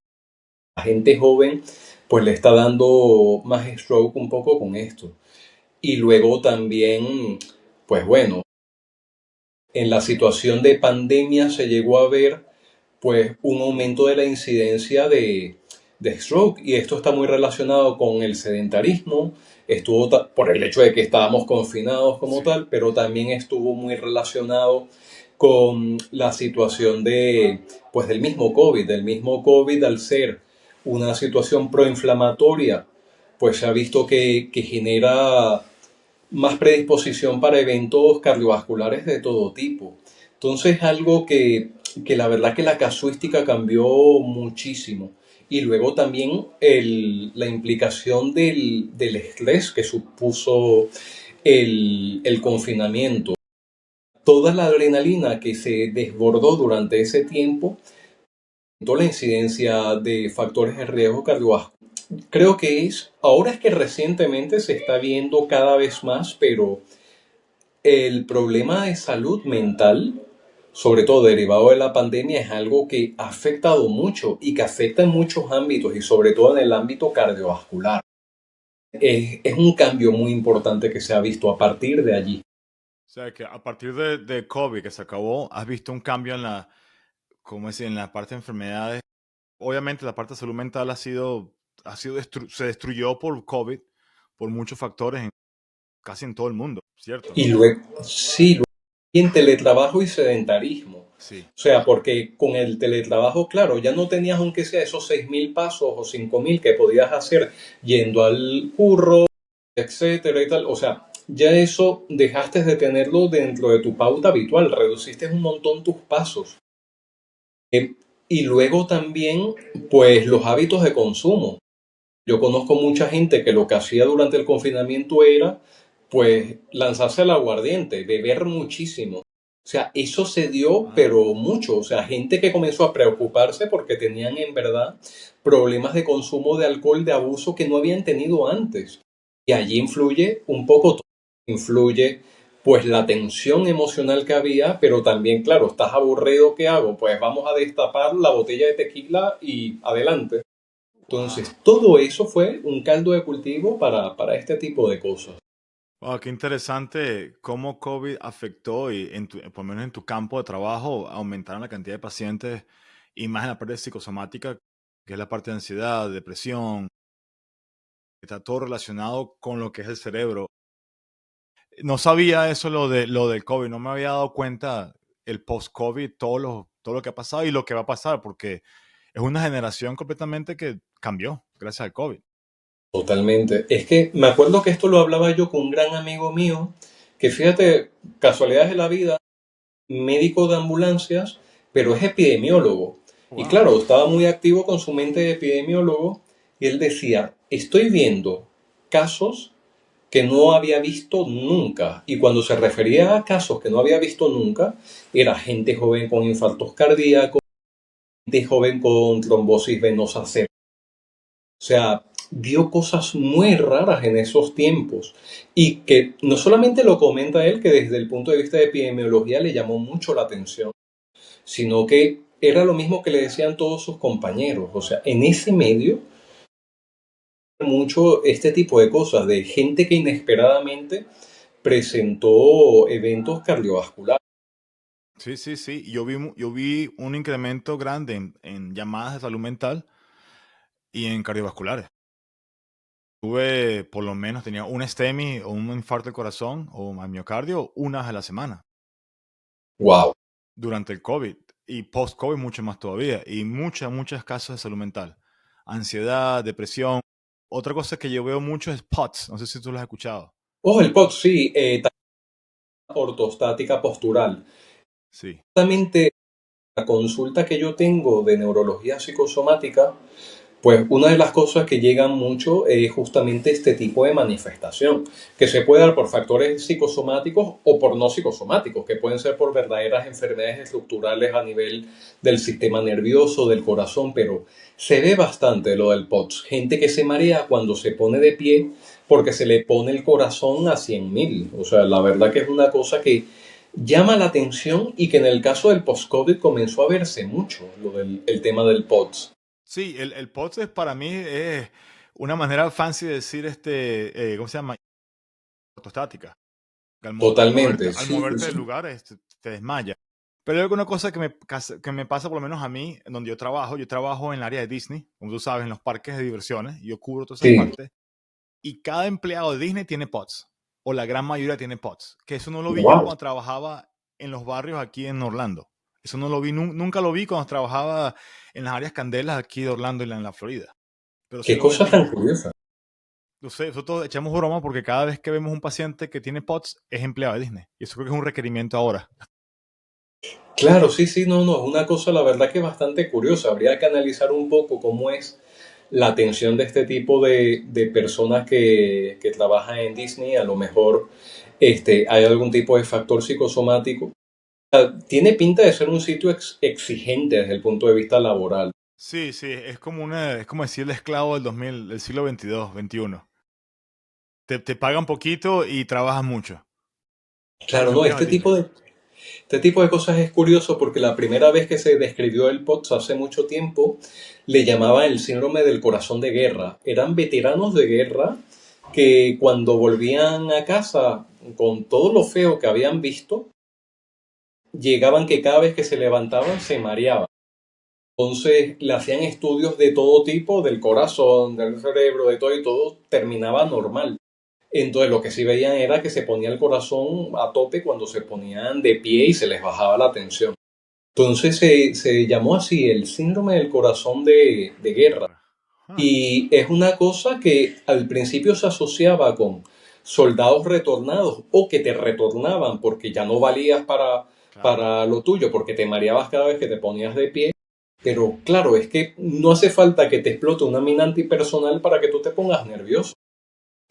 gente joven, pues le está dando más stroke un poco con esto. Y luego también, pues bueno, en la situación de pandemia se llegó a ver pues un aumento de la incidencia de stroke y esto está muy relacionado con el sedentarismo, estuvo por el hecho de que estábamos confinados como Sí. tal, pero también estuvo muy relacionado con la situación pues del mismo COVID al ser una situación proinflamatoria, pues se ha visto que genera más predisposición para eventos cardiovasculares de todo tipo. Entonces, algo que la verdad que la casuística cambió muchísimo. Y luego también la implicación del estrés que supuso el confinamiento. Toda la adrenalina que se desbordó durante ese tiempo, toda la incidencia de factores de riesgo cardiovascular. Creo que ahora es que recientemente se está viendo cada vez más, pero el problema de salud mental, sobre todo derivado de la pandemia, es algo que ha afectado mucho y que afecta en muchos ámbitos y sobre todo en el ámbito cardiovascular. Es un cambio muy importante que se ha visto a partir de allí. O sea, que a partir de COVID que se acabó, has visto un cambio en como decir, en la parte de enfermedades. Obviamente la parte de salud mental se destruyó por COVID, por muchos factores, casi en todo el mundo, ¿cierto? Y luego, sí, luego y en teletrabajo y sedentarismo. Sí. O sea, porque con el teletrabajo, claro, ya no tenías aunque sea esos 6.000 pasos o 5.000 que podías hacer yendo al curro, etcétera y tal. O sea, ya eso dejaste de tenerlo dentro de tu pauta habitual, reduciste un montón tus pasos. Y luego también, pues los hábitos de consumo. Yo conozco mucha gente que lo que hacía durante el confinamiento era, pues, lanzarse al aguardiente, beber muchísimo. O sea, eso se dio, Ah, pero mucho. O sea, gente que comenzó a preocuparse porque tenían en verdad problemas de consumo de alcohol, de abuso que no habían tenido antes. Y allí influye un poco todo. influye pues la tensión emocional que había, pero también, claro, estás aburrido, ¿qué hago? Pues vamos a destapar la botella de tequila y adelante. Wow. Entonces, todo eso fue un caldo de cultivo para este tipo de cosas. Wow, qué interesante cómo COVID afectó y por lo menos en tu campo de trabajo aumentaron la cantidad de pacientes y más en la parte psicosomática, que es la parte de ansiedad, depresión, está todo relacionado con lo que es el cerebro. No sabía eso lo del COVID, no me había dado cuenta el post-COVID, todo lo que ha pasado y lo que va a pasar, porque es una generación completamente que cambió gracias al COVID. Totalmente. Es que me acuerdo que esto lo hablaba yo con un gran amigo mío, que fíjate, casualidades de la vida, médico de ambulancias, pero es epidemiólogo. Y Wow. claro, estaba muy activo con su mente de epidemiólogo y él decía, estoy viendo casos que no había visto nunca. Y cuando se refería a casos que no había visto nunca, era gente joven con infartos cardíacos, gente joven con trombosis venosa severa. O sea, vio cosas muy raras en esos tiempos y que no solamente lo comenta él, que desde el punto de vista de epidemiología le llamó mucho la atención, sino que era lo mismo que le decían todos sus compañeros. O sea, en ese medio, mucho este tipo de cosas, de gente que inesperadamente presentó eventos cardiovasculares. Sí, sí, sí. Yo vi un incremento grande en llamadas de salud mental y en cardiovasculares. Tuve, por lo menos, tenía un STEMI o un infarto del corazón o miocardio una vez a la semana Wow. durante el COVID y post-COVID mucho más todavía y muchos casos de salud mental. Ansiedad, depresión. Otra cosa que yo veo mucho es POTS. No sé si tú lo has escuchado. Oh, el POT, sí, ortostática postural. Sí. Justamente la consulta que yo tengo de neurología psicosomática, pues una de las cosas que llegan mucho es justamente este tipo de manifestación, que se puede dar por factores psicosomáticos o por no psicosomáticos, que pueden ser por verdaderas enfermedades estructurales a nivel del sistema nervioso, del corazón, pero se ve bastante lo del POTS. Gente que se marea cuando se pone de pie porque se le pone el corazón a 100.000. O sea, la verdad que es una cosa que llama la atención y que en el caso del post-COVID comenzó a verse mucho, lo del el tema del POTS. Sí, el POTS es, para mí es una manera fancy de decir ¿cómo se llama? Ortostática. Que Totalmente, al sí, moverte del sí. lugar te desmaya. Pero hay alguna cosa que me pasa por lo menos a mí, en donde yo trabajo en el área de Disney, como tú sabes, en los parques de diversiones, y yo cubro todas esas Sí, partes, y cada empleado de Disney tiene POTS, o la gran mayoría tiene POTS, que eso no lo vi yo wow. cuando trabajaba en los barrios aquí en Orlando. Eso no lo vi, nunca lo vi cuando trabajaba en las áreas candelas aquí de Orlando y en la Florida. Pero sí Qué lo veo en cosa tan Disney. curiosa. Lo sé, nosotros echamos broma porque cada vez que vemos un paciente que tiene POTS es empleado de Disney. Y eso creo que es un requerimiento ahora. Claro, sí, sí, no, no, es una cosa la verdad que es bastante curiosa. Habría que analizar un poco cómo es la atención de este tipo de personas que trabajan en Disney. A lo mejor hay algún tipo de factor psicosomático. Tiene pinta de ser un sitio exigente desde el punto de vista laboral. Sí, sí, es como decir el esclavo del siglo XXII, XXI. Te pagan poquito y trabajas mucho. Pero es Claro, no, empleado de Disney. este tipo de cosas es curioso porque la primera vez que se describió el POTS hace mucho tiempo le llamaban el síndrome del corazón de guerra. Eran veteranos de guerra que cuando volvían a casa con todo lo feo que habían visto, llegaban que cada vez que se levantaban se mareaban. Entonces le hacían estudios de todo tipo, del corazón, del cerebro, de todo y todo terminaba normal. Entonces lo que sí veían era que se ponía el corazón a tope cuando se ponían de pie y se les bajaba la tensión. Entonces se llamó así el síndrome del corazón de De guerra. guerra. Ah, Y es una cosa que al principio se asociaba con soldados retornados o que te retornaban porque ya no valías claro. para lo tuyo, porque te mareabas cada vez que te ponías de pie. Pero claro, es que no hace falta que te explote una mina antipersonal para que tú te pongas nervioso.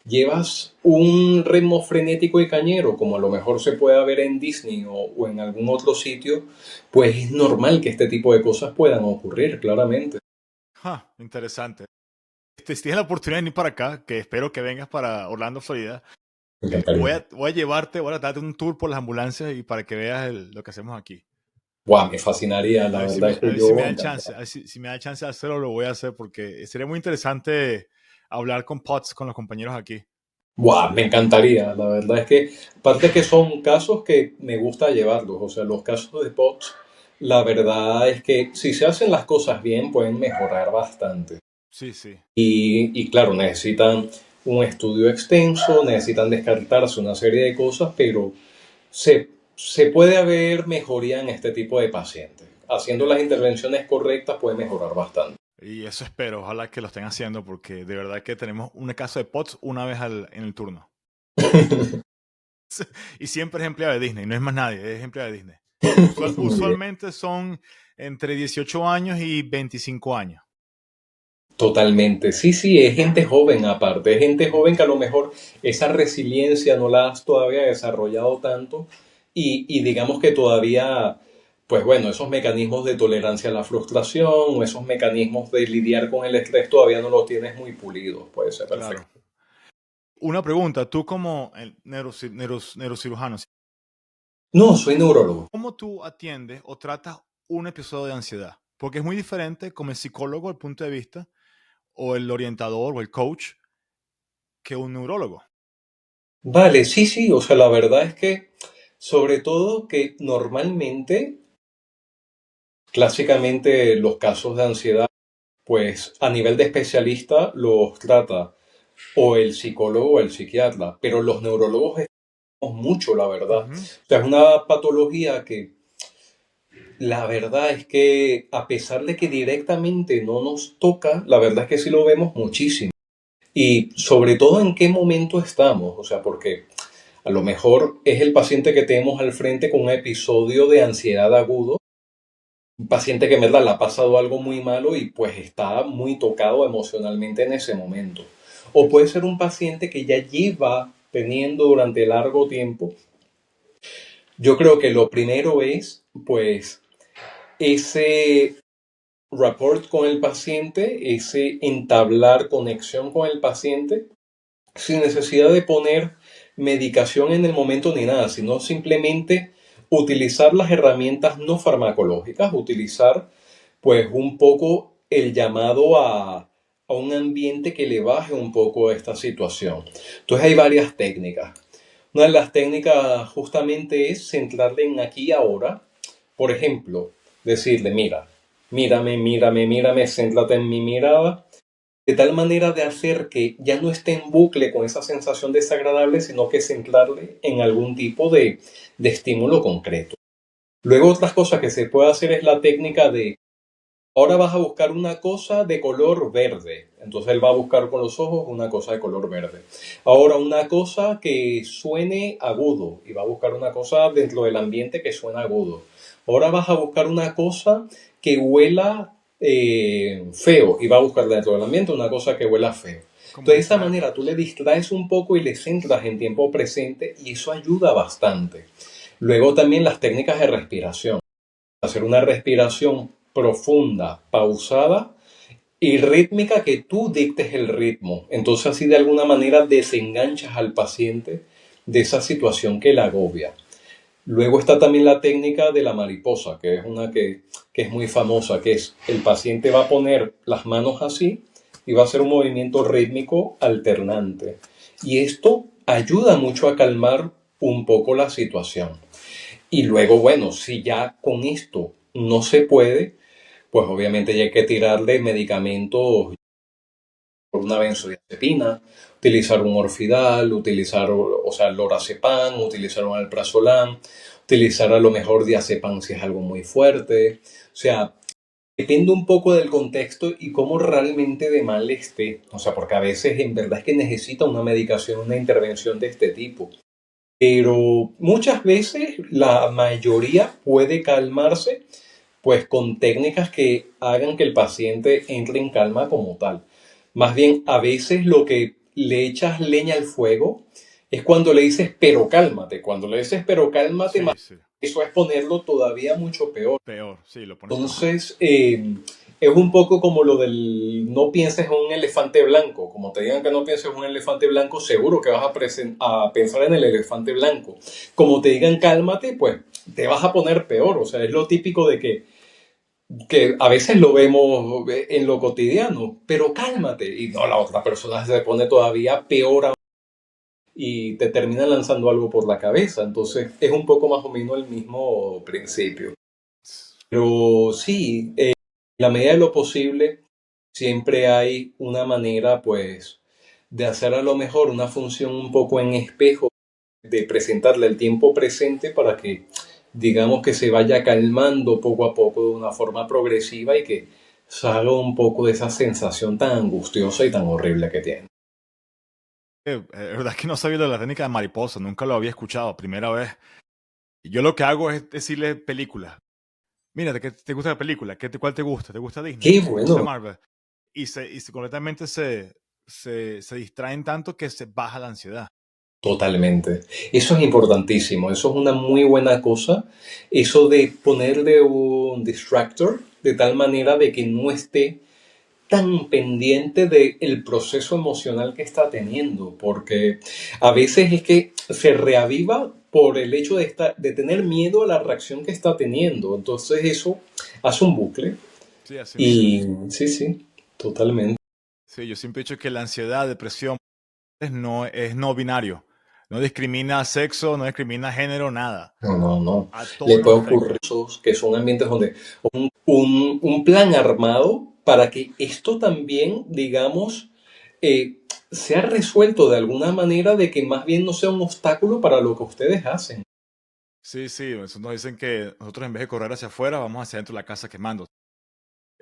Llevas un ritmo frenético y cañero, como a lo mejor se puede ver en Disney o en algún otro sitio, pues es normal que este tipo de cosas puedan ocurrir, claramente. Interesante. Si tienes la oportunidad de venir para acá, que espero que vengas para Orlando, Florida, Me encantaría. Voy a llevarte, voy a darte un tour por las ambulancias y para que veas lo que hacemos aquí. Guau, me fascinaría, la verdad es A que ver si me yo da el chance, encantado. a ver si me da el chance de hacerlo, lo voy a hacer porque sería muy interesante hablar con POTS, con los compañeros aquí. Guau, me encantaría, la verdad es que, aparte que son casos que me gusta llevarlos, o sea, los casos de POTS, la verdad es que si se hacen las cosas bien pueden mejorar bastante. Sí, sí, Y claro, necesitan un estudio extenso, necesitan descartarse una serie de cosas, pero se puede haber mejoría en este tipo de pacientes. Haciendo sí. las intervenciones correctas puede mejorar bastante. Y eso espero, ojalá que lo estén haciendo porque de verdad que tenemos un caso de POTS una vez en el turno. Y siempre es empleado de Disney, no es más nadie, es empleado de Disney. Muy bien. Usualmente son entre 18 años y 25 años. Totalmente. Sí, sí, es gente joven aparte, es gente Sí, joven que a lo mejor esa resiliencia no la has todavía desarrollado tanto y digamos que todavía, pues bueno, esos mecanismos de tolerancia a la frustración o esos mecanismos de lidiar con el estrés todavía no los tienes muy pulidos, puede ser perfecto. claro. Una pregunta, tú como el neurocirujano, No, soy neurólogo. ¿cómo tú atiendes o tratas un episodio de ansiedad? Porque es muy diferente como el psicólogo, el punto de vista, o el orientador o el coach, que un neurólogo. Vale, sí, sí, o sea, la verdad es que sobre todo que normalmente, clásicamente los casos de ansiedad, pues a nivel de especialista los trata o el psicólogo o el psiquiatra, pero los neurólogos estamos mucho, la verdad. Ujú. O sea, es una patología que la verdad es que a pesar de que directamente no nos toca, la verdad es que sí lo vemos muchísimo. Y sobre todo en qué momento estamos, o sea, porque a lo mejor es el paciente que tenemos al frente con un episodio de ansiedad agudo, un paciente que en verdad le ha pasado algo muy malo y pues está muy tocado emocionalmente en ese momento. O Sí, puede sí. ser un paciente que ya lleva teniendo durante largo tiempo. Yo creo que lo primero es pues ese rapport con el paciente, ese entablar conexión con el paciente sin necesidad de poner medicación en el momento ni nada, sino simplemente utilizar las herramientas no farmacológicas, utilizar pues un poco el llamado a un ambiente que le baje un poco esta situación. Entonces hay varias técnicas. Una de las técnicas justamente es centrarle en aquí y ahora. Por ejemplo, decirle, mira, mírame, mírame, mírame, céntrate en mi mirada de tal manera de hacer que ya no esté en bucle con esa sensación desagradable, sino que centrarle en algún tipo de estímulo concreto. Luego otras cosas que se puede hacer es la técnica de, ahora vas a buscar una cosa de color verde. Entonces él va a buscar con los ojos una cosa de color verde. Ahora una cosa que suene agudo y va a buscar una cosa dentro del ambiente que suena agudo. Ahora vas a buscar una cosa que huela feo y va a buscar dentro del ambiente una cosa que huela feo. Como Entonces de esa distraerlo. manera tú le distraes un poco y le centras en tiempo presente y eso ayuda bastante. Luego también las técnicas de respiración. Hacer una respiración profunda, pausada y rítmica que tú dictes el ritmo. Entonces así de alguna manera desenganchas al paciente de esa situación que la agobia. Luego está también la técnica de la mariposa, que es una que es muy famosa, que es el paciente va a poner las manos así y va a hacer un movimiento rítmico alternante. Y esto ayuda mucho a calmar un poco la situación. Y luego, bueno, si ya con esto no se puede, pues obviamente ya hay que tirarle medicamentos por una benzodiazepina, utilizar un Orfidal, utilizar, o sea, lorazepam, utilizar un alprazolam, utilizar a lo mejor diazepam si es algo muy fuerte. O sea, depende un poco del contexto y cómo realmente de mal esté. O sea, porque a veces en verdad es que necesita una medicación, una intervención de este tipo. Pero muchas veces la mayoría puede calmarse pues con técnicas que hagan que el paciente entre en calma como tal. Más bien, a veces lo que le echas leña al fuego es cuando le dices, pero cálmate. Cuando le dices, pero cálmate, Sí, sí. eso es ponerlo todavía mucho peor. Peor, sí, lo pones peor. Entonces, Es un poco como lo del no pienses en un elefante blanco. Como te digan que no pienses en un elefante blanco, seguro que vas a pensar en el elefante blanco. Como te digan cálmate, pues te vas a poner peor. O sea, es lo típico de que a veces lo vemos en lo cotidiano, pero cálmate. Y no, la otra persona se pone todavía peor y te termina lanzando algo por la cabeza. Entonces es un poco más o menos el mismo principio. Pero sí, en la medida de lo posible, siempre hay una manera, pues, de hacer a lo mejor una función un poco en espejo, de presentarle el tiempo presente para que, digamos, que se vaya calmando poco a poco de una forma progresiva y que salga un poco de esa sensación tan angustiosa y tan horrible que tiene. La verdad es que no sabía de la técnica de mariposa, nunca lo había escuchado, primera vez. Y yo lo que hago es decirle películas. Mira, ¿qué te gusta la película? ¿Cuál te gusta? ¿Te gusta Disney? Qué ¿Te gusta bueno. Marvel? Y completamente se distraen tanto que se baja la ansiedad. Totalmente. Eso es importantísimo, eso es una muy buena cosa, eso de ponerle un distractor de tal manera de que no esté tan pendiente del proceso emocional que está teniendo, porque a veces es que se reaviva por el hecho de tener miedo a la reacción que está teniendo, entonces eso hace un bucle Sí, así mismo. y sí, sí, totalmente. Sí, yo siempre he dicho que la ansiedad, depresión, es no binario. No discrimina sexo, no discrimina género, nada. No, no, no. A Le todos nos puede ocurrir afecta. esos que son ambientes donde un plan armado para que esto también, digamos, sea resuelto de alguna manera de que más bien no sea un obstáculo para lo que ustedes hacen. Sí, sí, eso nos dicen que nosotros en vez de correr hacia afuera, vamos hacia dentro de la casa quemando.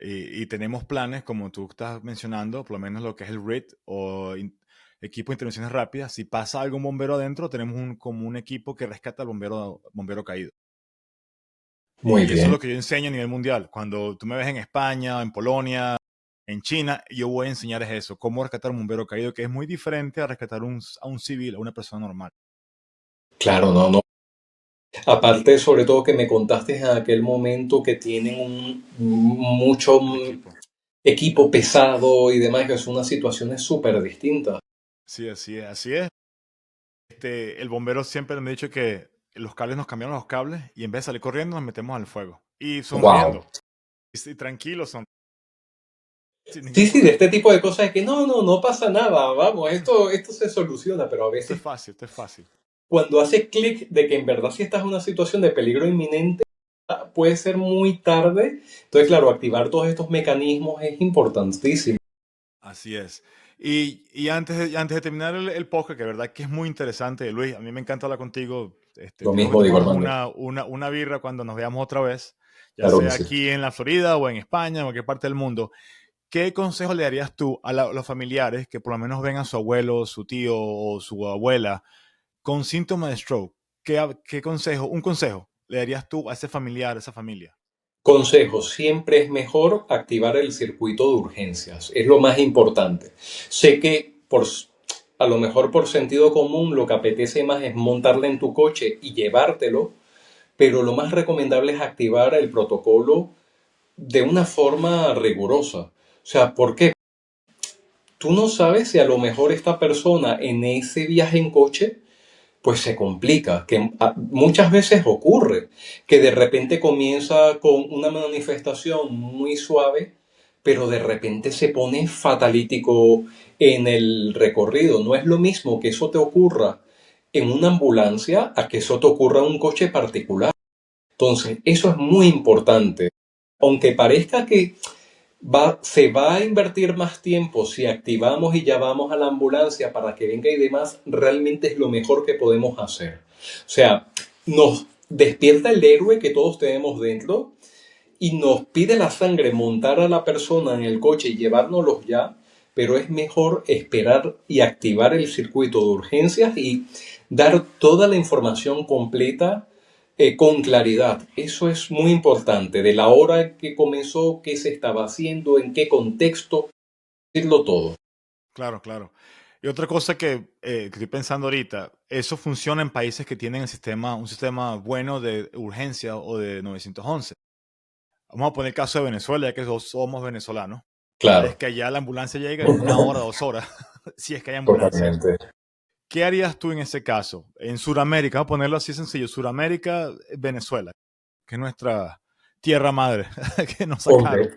Y tenemos planes, como tú estás mencionando, por lo menos lo que es el RIT o equipo de intervenciones rápidas. Si pasa algún bombero adentro, tenemos como un equipo que rescata al bombero caído. Muy Y eso es bien. lo que yo enseño a nivel mundial. Cuando tú me ves en España, en Polonia, en China, yo voy a enseñar es eso, cómo rescatar un bombero caído, que es muy diferente a rescatar a un civil, a una persona normal. Claro, no, no. Aparte, sobre todo que me contaste en aquel momento que tienen mucho El equipo. equipo pesado y demás, que son unas situaciones súper distintas. Sí, así es, así es. El bombero siempre me ha dicho que los cables nos cambiaron los cables y en vez de salir corriendo nos metemos al fuego. Y Wow. sonriendo. Y tranquilos, sin Sí, ningún sí, de problema. este tipo de cosas es que no, no, no pasa nada, vamos, esto se soluciona, pero a Esto es veces fácil, esto es fácil. cuando hace clic de que en verdad si estás en una situación de peligro inminente, puede ser muy tarde. Entonces, Sí, claro, activar todos estos mecanismos es importantísimo. así es. Y antes de terminar el podcast, que de verdad que es muy interesante, Luis, a mí me encanta hablar contigo. Lo Tenemos que mismo digo, tomarnos Armando. una birra cuando nos veamos otra vez, ya Claro que sea sí. aquí en la Florida o en España, en cualquier parte del mundo. ¿Qué consejo le darías tú a los familiares que por lo menos ven a su abuelo, su tío o su abuela con síntomas de stroke? ¿Qué consejo, un consejo le darías tú a ese familiar, a esa familia? Consejo, siempre es mejor activar el circuito de urgencias, es lo más importante. Sé que a lo mejor por sentido común lo que apetece más es montarle en tu coche y llevártelo, pero lo más recomendable es activar el protocolo de una forma rigurosa. O sea, ¿por qué? Tú no sabes si a lo mejor esta persona en ese viaje en coche pues se complica, que muchas veces ocurre, que de repente comienza con una manifestación muy suave, pero de repente se pone fatalítico en el recorrido. No es lo mismo que eso te ocurra en una ambulancia a que eso te ocurra en un coche particular. Entonces, eso es muy importante. Aunque parezca que se va a invertir más tiempo si activamos y llamamos a la ambulancia para que venga y demás, realmente es lo mejor que podemos hacer. O sea, nos despierta el héroe que todos tenemos dentro y nos pide la sangre montar a la persona en el coche y llevárnoslos ya, pero es mejor esperar y activar el circuito de urgencias y dar toda la información completa con claridad. Eso es muy importante, de la hora que comenzó, qué se estaba haciendo, en qué contexto, decirlo todo. Claro, claro. Y otra cosa que estoy pensando ahorita, eso funciona en países que tienen un sistema bueno de urgencia o de 911. Vamos a poner el caso de Venezuela, ya que somos venezolanos. Sabes Claro, que allá la ambulancia llega en 1 hora, 2 horas, si es que hay ambulancia. totalmente. ¿Qué harías tú en ese caso? En Sudamérica, vamos a ponerlo así sencillo, Sudamérica, Venezuela, que es nuestra tierra madre, que nos sacaron. Hombre,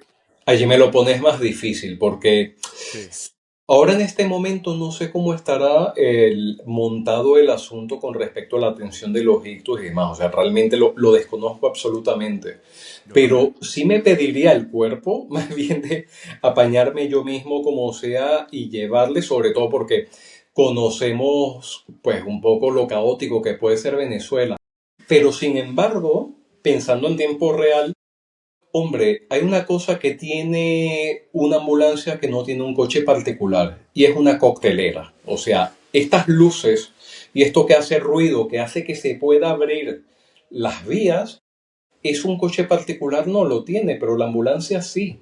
allí me lo pones más difícil porque Sí, ahora en este momento no sé cómo estará montado el asunto con respecto a la atención de los ictus y demás. O sea, realmente lo desconozco absolutamente. yo también. Pero sí me pediría el cuerpo, más bien de apañarme yo mismo como sea y llevarle, sobre todo porque conocemos pues un poco lo caótico que puede ser Venezuela. Pero sin embargo, pensando en tiempo real, hombre, hay una cosa que tiene una ambulancia que no tiene un coche particular y es una coctelera. O sea, estas luces y esto que hace ruido, que hace que se pueda abrir las vías, es un coche particular no lo tiene, pero la ambulancia sí.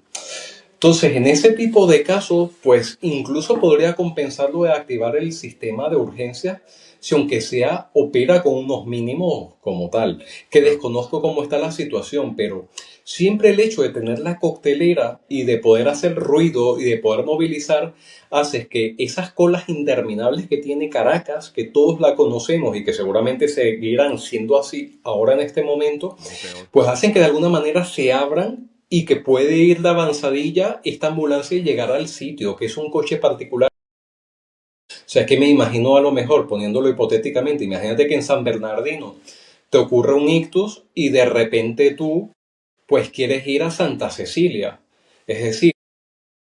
Entonces, en ese tipo de casos, pues incluso podría compensarlo de activar el sistema de urgencia si aunque sea opera con unos mínimos como tal, que Claro. desconozco cómo está la situación, pero siempre el hecho de tener la coctelera y de poder hacer ruido y de poder movilizar hace que esas colas interminables que tiene Caracas, que todos la conocemos y que seguramente seguirán siendo así ahora en este momento, O peor. pues hacen que de alguna manera se abran y que puede ir de avanzadilla esta ambulancia y llegar al sitio, que es un coche particular. O sea, que me imagino a lo mejor, poniéndolo hipotéticamente, imagínate que en San Bernardino te ocurre un ictus y de repente tú, pues quieres ir a Santa Cecilia. Es decir,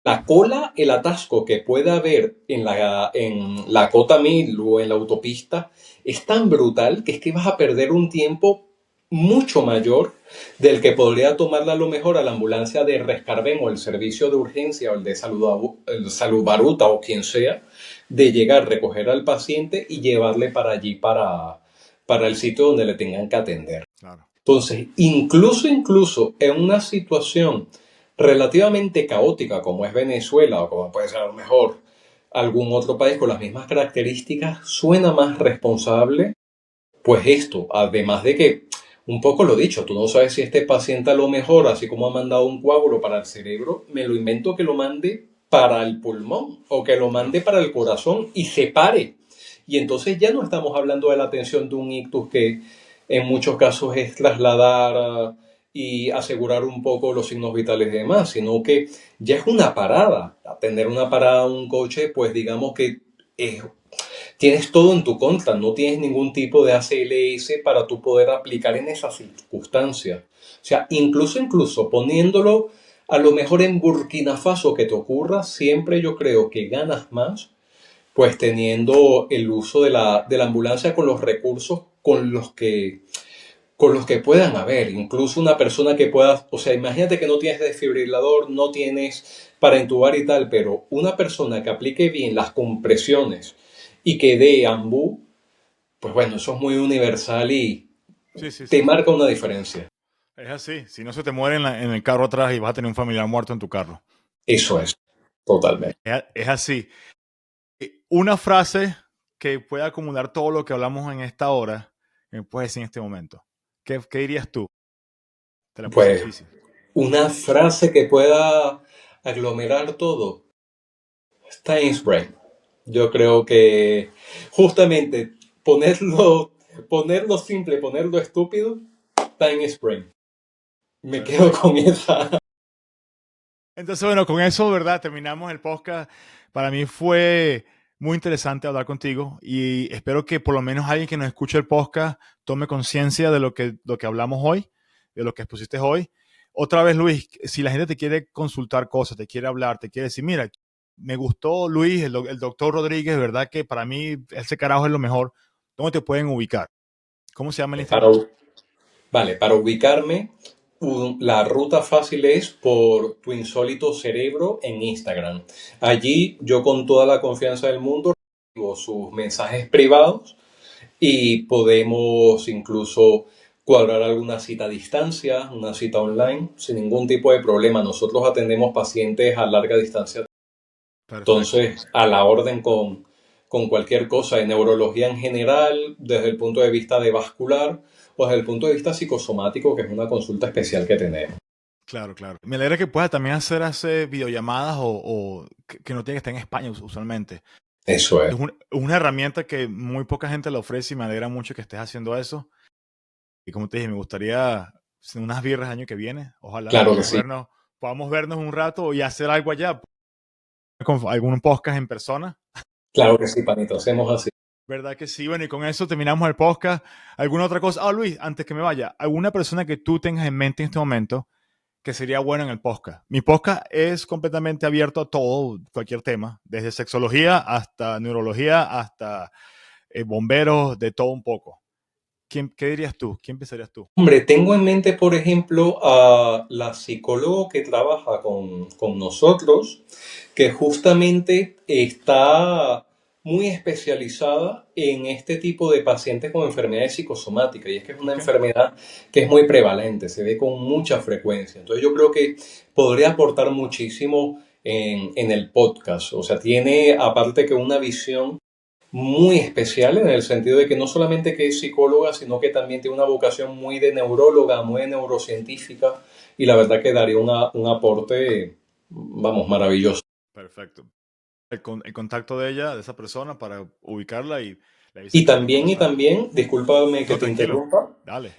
la cola, el atasco que pueda haber en la Cota 1000 o en la autopista es tan brutal que es que vas a perder un tiempo mucho mayor del que podría tomarla a lo mejor a la ambulancia de Rescarben o el servicio de urgencia o el de Salud Baruta o quien sea, de llegar, recoger al paciente y llevarle para allí, para el sitio donde le tengan que atender. Claro. Entonces, incluso en una situación relativamente caótica como es Venezuela o como puede ser a lo mejor algún otro país con las mismas características, suena más responsable, pues esto, además de que, un poco lo dicho, tú no sabes si este paciente a lo mejor, así como ha mandado un coágulo para el cerebro, me lo invento que lo mande para el pulmón o que lo Claro. mande para el corazón y se pare. Y entonces ya no estamos hablando de la atención de un ictus que en muchos casos es trasladar y asegurar un poco los signos vitales y demás, sino que ya es una parada. Atender una parada a un coche, pues digamos que es, tienes todo en tu contra, no tienes ningún tipo de ACLS para tú poder aplicar en esas circunstancias. O sea, incluso poniéndolo a lo mejor en Burkina Faso que te ocurra, siempre yo creo que ganas más pues teniendo el uso de la ambulancia con los recursos con los que puedan haber. Incluso una persona que pueda, o sea, imagínate que no tienes desfibrilador, no tienes para intubar y tal, pero una persona que aplique bien las compresiones y que dé ambú, pues bueno, eso es muy universal y Sí, sí, te sí, sí. marca una diferencia. Es así. Si no se te muere en el carro atrás y vas a tener un familiar muerto en tu carro. Eso es, totalmente. Es así. Una frase que pueda acumular todo lo que hablamos en esta hora, que me puedes decir en este momento. ¿Qué dirías tú? Te la puse Pues difícil. una frase que pueda aglomerar todo. Times Brain. Yo creo que justamente ponerlo simple, ponerlo estúpido, Time is Brain. Me quedo Perfecto. con esa. Entonces, bueno, con eso, ¿verdad? Terminamos el podcast. Para mí fue muy interesante hablar contigo y espero que por lo menos alguien que nos escuche el podcast tome conciencia de lo que hablamos hoy, de lo que expusiste hoy. Otra vez, Luis, si la gente te quiere consultar cosas, te quiere hablar, te quiere decir, mira, me gustó Luis, el doctor Rodríguez, ¿verdad? Que para mí ese carajo es lo mejor. ¿Dónde te pueden ubicar? ¿Cómo se llama el Para, Instagram? vale, para ubicarme, la ruta fácil es por tu insólito cerebro en Instagram. Allí yo con toda la confianza del mundo recibo sus mensajes privados y podemos incluso cuadrar alguna cita a distancia, una cita online, sin ningún tipo de problema. Nosotros atendemos pacientes a larga distancia. Perfecto. Entonces, a la orden con cualquier cosa de neurología en general, desde el punto de vista de vascular o desde el punto de vista psicosomático, que es una consulta especial que tenemos. Claro, claro. Me alegra que puedas también hacer videollamadas o que no tiene que estar en España usualmente. Eso es. Una herramienta que muy poca gente le ofrece y me alegra mucho que estés haciendo eso. Y como te dije, me gustaría en unas birras el año que viene, ojalá Claro que sí. podamos vernos un rato y hacer algo allá, con algún podcast en persona. Claro que sí, panito. Hacemos así. ¿Verdad que sí? Bueno, y con eso terminamos el podcast. ¿Alguna otra cosa? Ah, Luis, antes que me vaya, ¿alguna persona que tú tengas en mente en este momento que sería bueno en el podcast? Mi podcast es completamente abierto a todo, cualquier tema, desde sexología hasta neurología, hasta bomberos, de todo un poco. ¿Qué dirías tú? ¿Quién pensarías tú? Hombre, tengo en mente, por ejemplo, a la psicóloga que trabaja con nosotros, que justamente está muy especializada en este tipo de pacientes con enfermedades psicosomáticas. Y es que es una Ok. enfermedad que es muy prevalente, se ve con mucha frecuencia. Entonces yo creo que podría aportar muchísimo en el podcast. O sea, tiene aparte que una visión muy especial en el sentido de que no solamente que es psicóloga, sino que también tiene una vocación muy de neuróloga, muy de neurocientífica, y la verdad que daría un aporte, vamos, maravilloso. Perfecto. El contacto de ella, de esa persona, para ubicarla y le dice que quiere Y conversar. también, discúlpame que No, te tranquilo. interrumpa, Dale.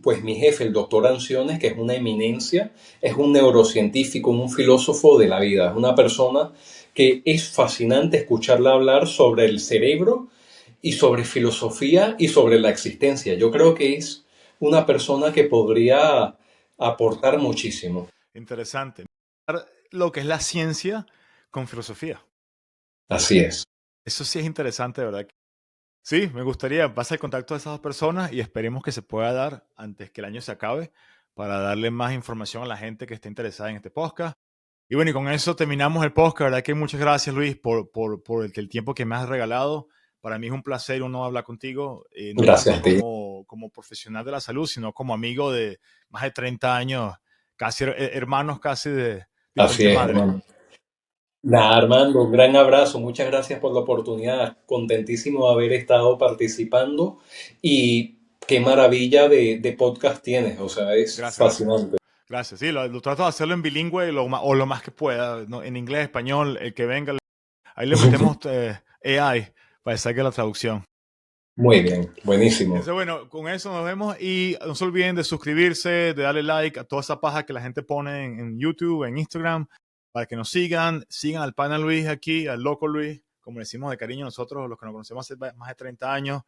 pues mi jefe, el doctor Anciones, que es una eminencia, es un neurocientífico, un filósofo de la vida, es una persona que es fascinante escucharla hablar sobre el cerebro y sobre filosofía y sobre la existencia. Yo creo que es una persona que podría aportar muchísimo. Interesante. Lo que es la ciencia con filosofía. Así es. Eso sí es interesante, de verdad. Sí, me gustaría pasar el contacto de esas dos personas y esperemos que se pueda dar antes que el año se acabe para darle más información a la gente que esté interesada en este podcast. Y bueno, y con eso terminamos el podcast. La verdad que muchas gracias, Luis, por el tiempo que me has regalado. Para mí es un placer uno hablar contigo, no tanto Gracias a ti. como profesional de la salud, sino como amigo de más de 30 años, casi hermanos casi de Así diferente es, madre. hermano. Nada, Armando, un gran abrazo. Muchas gracias por la oportunidad. Contentísimo de haber estado participando y qué maravilla de podcast tienes. O sea, es Gracias, gracias. fascinante. Gracias. Sí, lo trato de hacerlo en bilingüe o lo más que pueda, ¿no? En inglés, español, el que venga. Ahí le metemos AI para que saque la traducción. Muy bien, buenísimo. Entonces, bueno, con eso nos vemos y no se olviden de suscribirse, de darle like a toda esa paja que la gente pone en YouTube, en Instagram, para que nos sigan. Sigan al pana Luis aquí, al loco Luis, como le decimos de cariño nosotros, los que nos conocemos hace más de 30 años.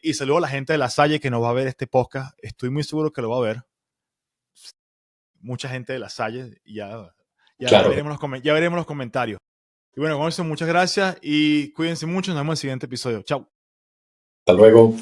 Y saludo a la gente de La Salle que nos va a ver este podcast. Estoy muy seguro que lo va a ver. Mucha gente de La Salle. Ya Claro. veremos ya veremos los comentarios. Y bueno, con eso, muchas gracias y cuídense mucho. Nos vemos en el siguiente episodio. Chao. Hasta luego.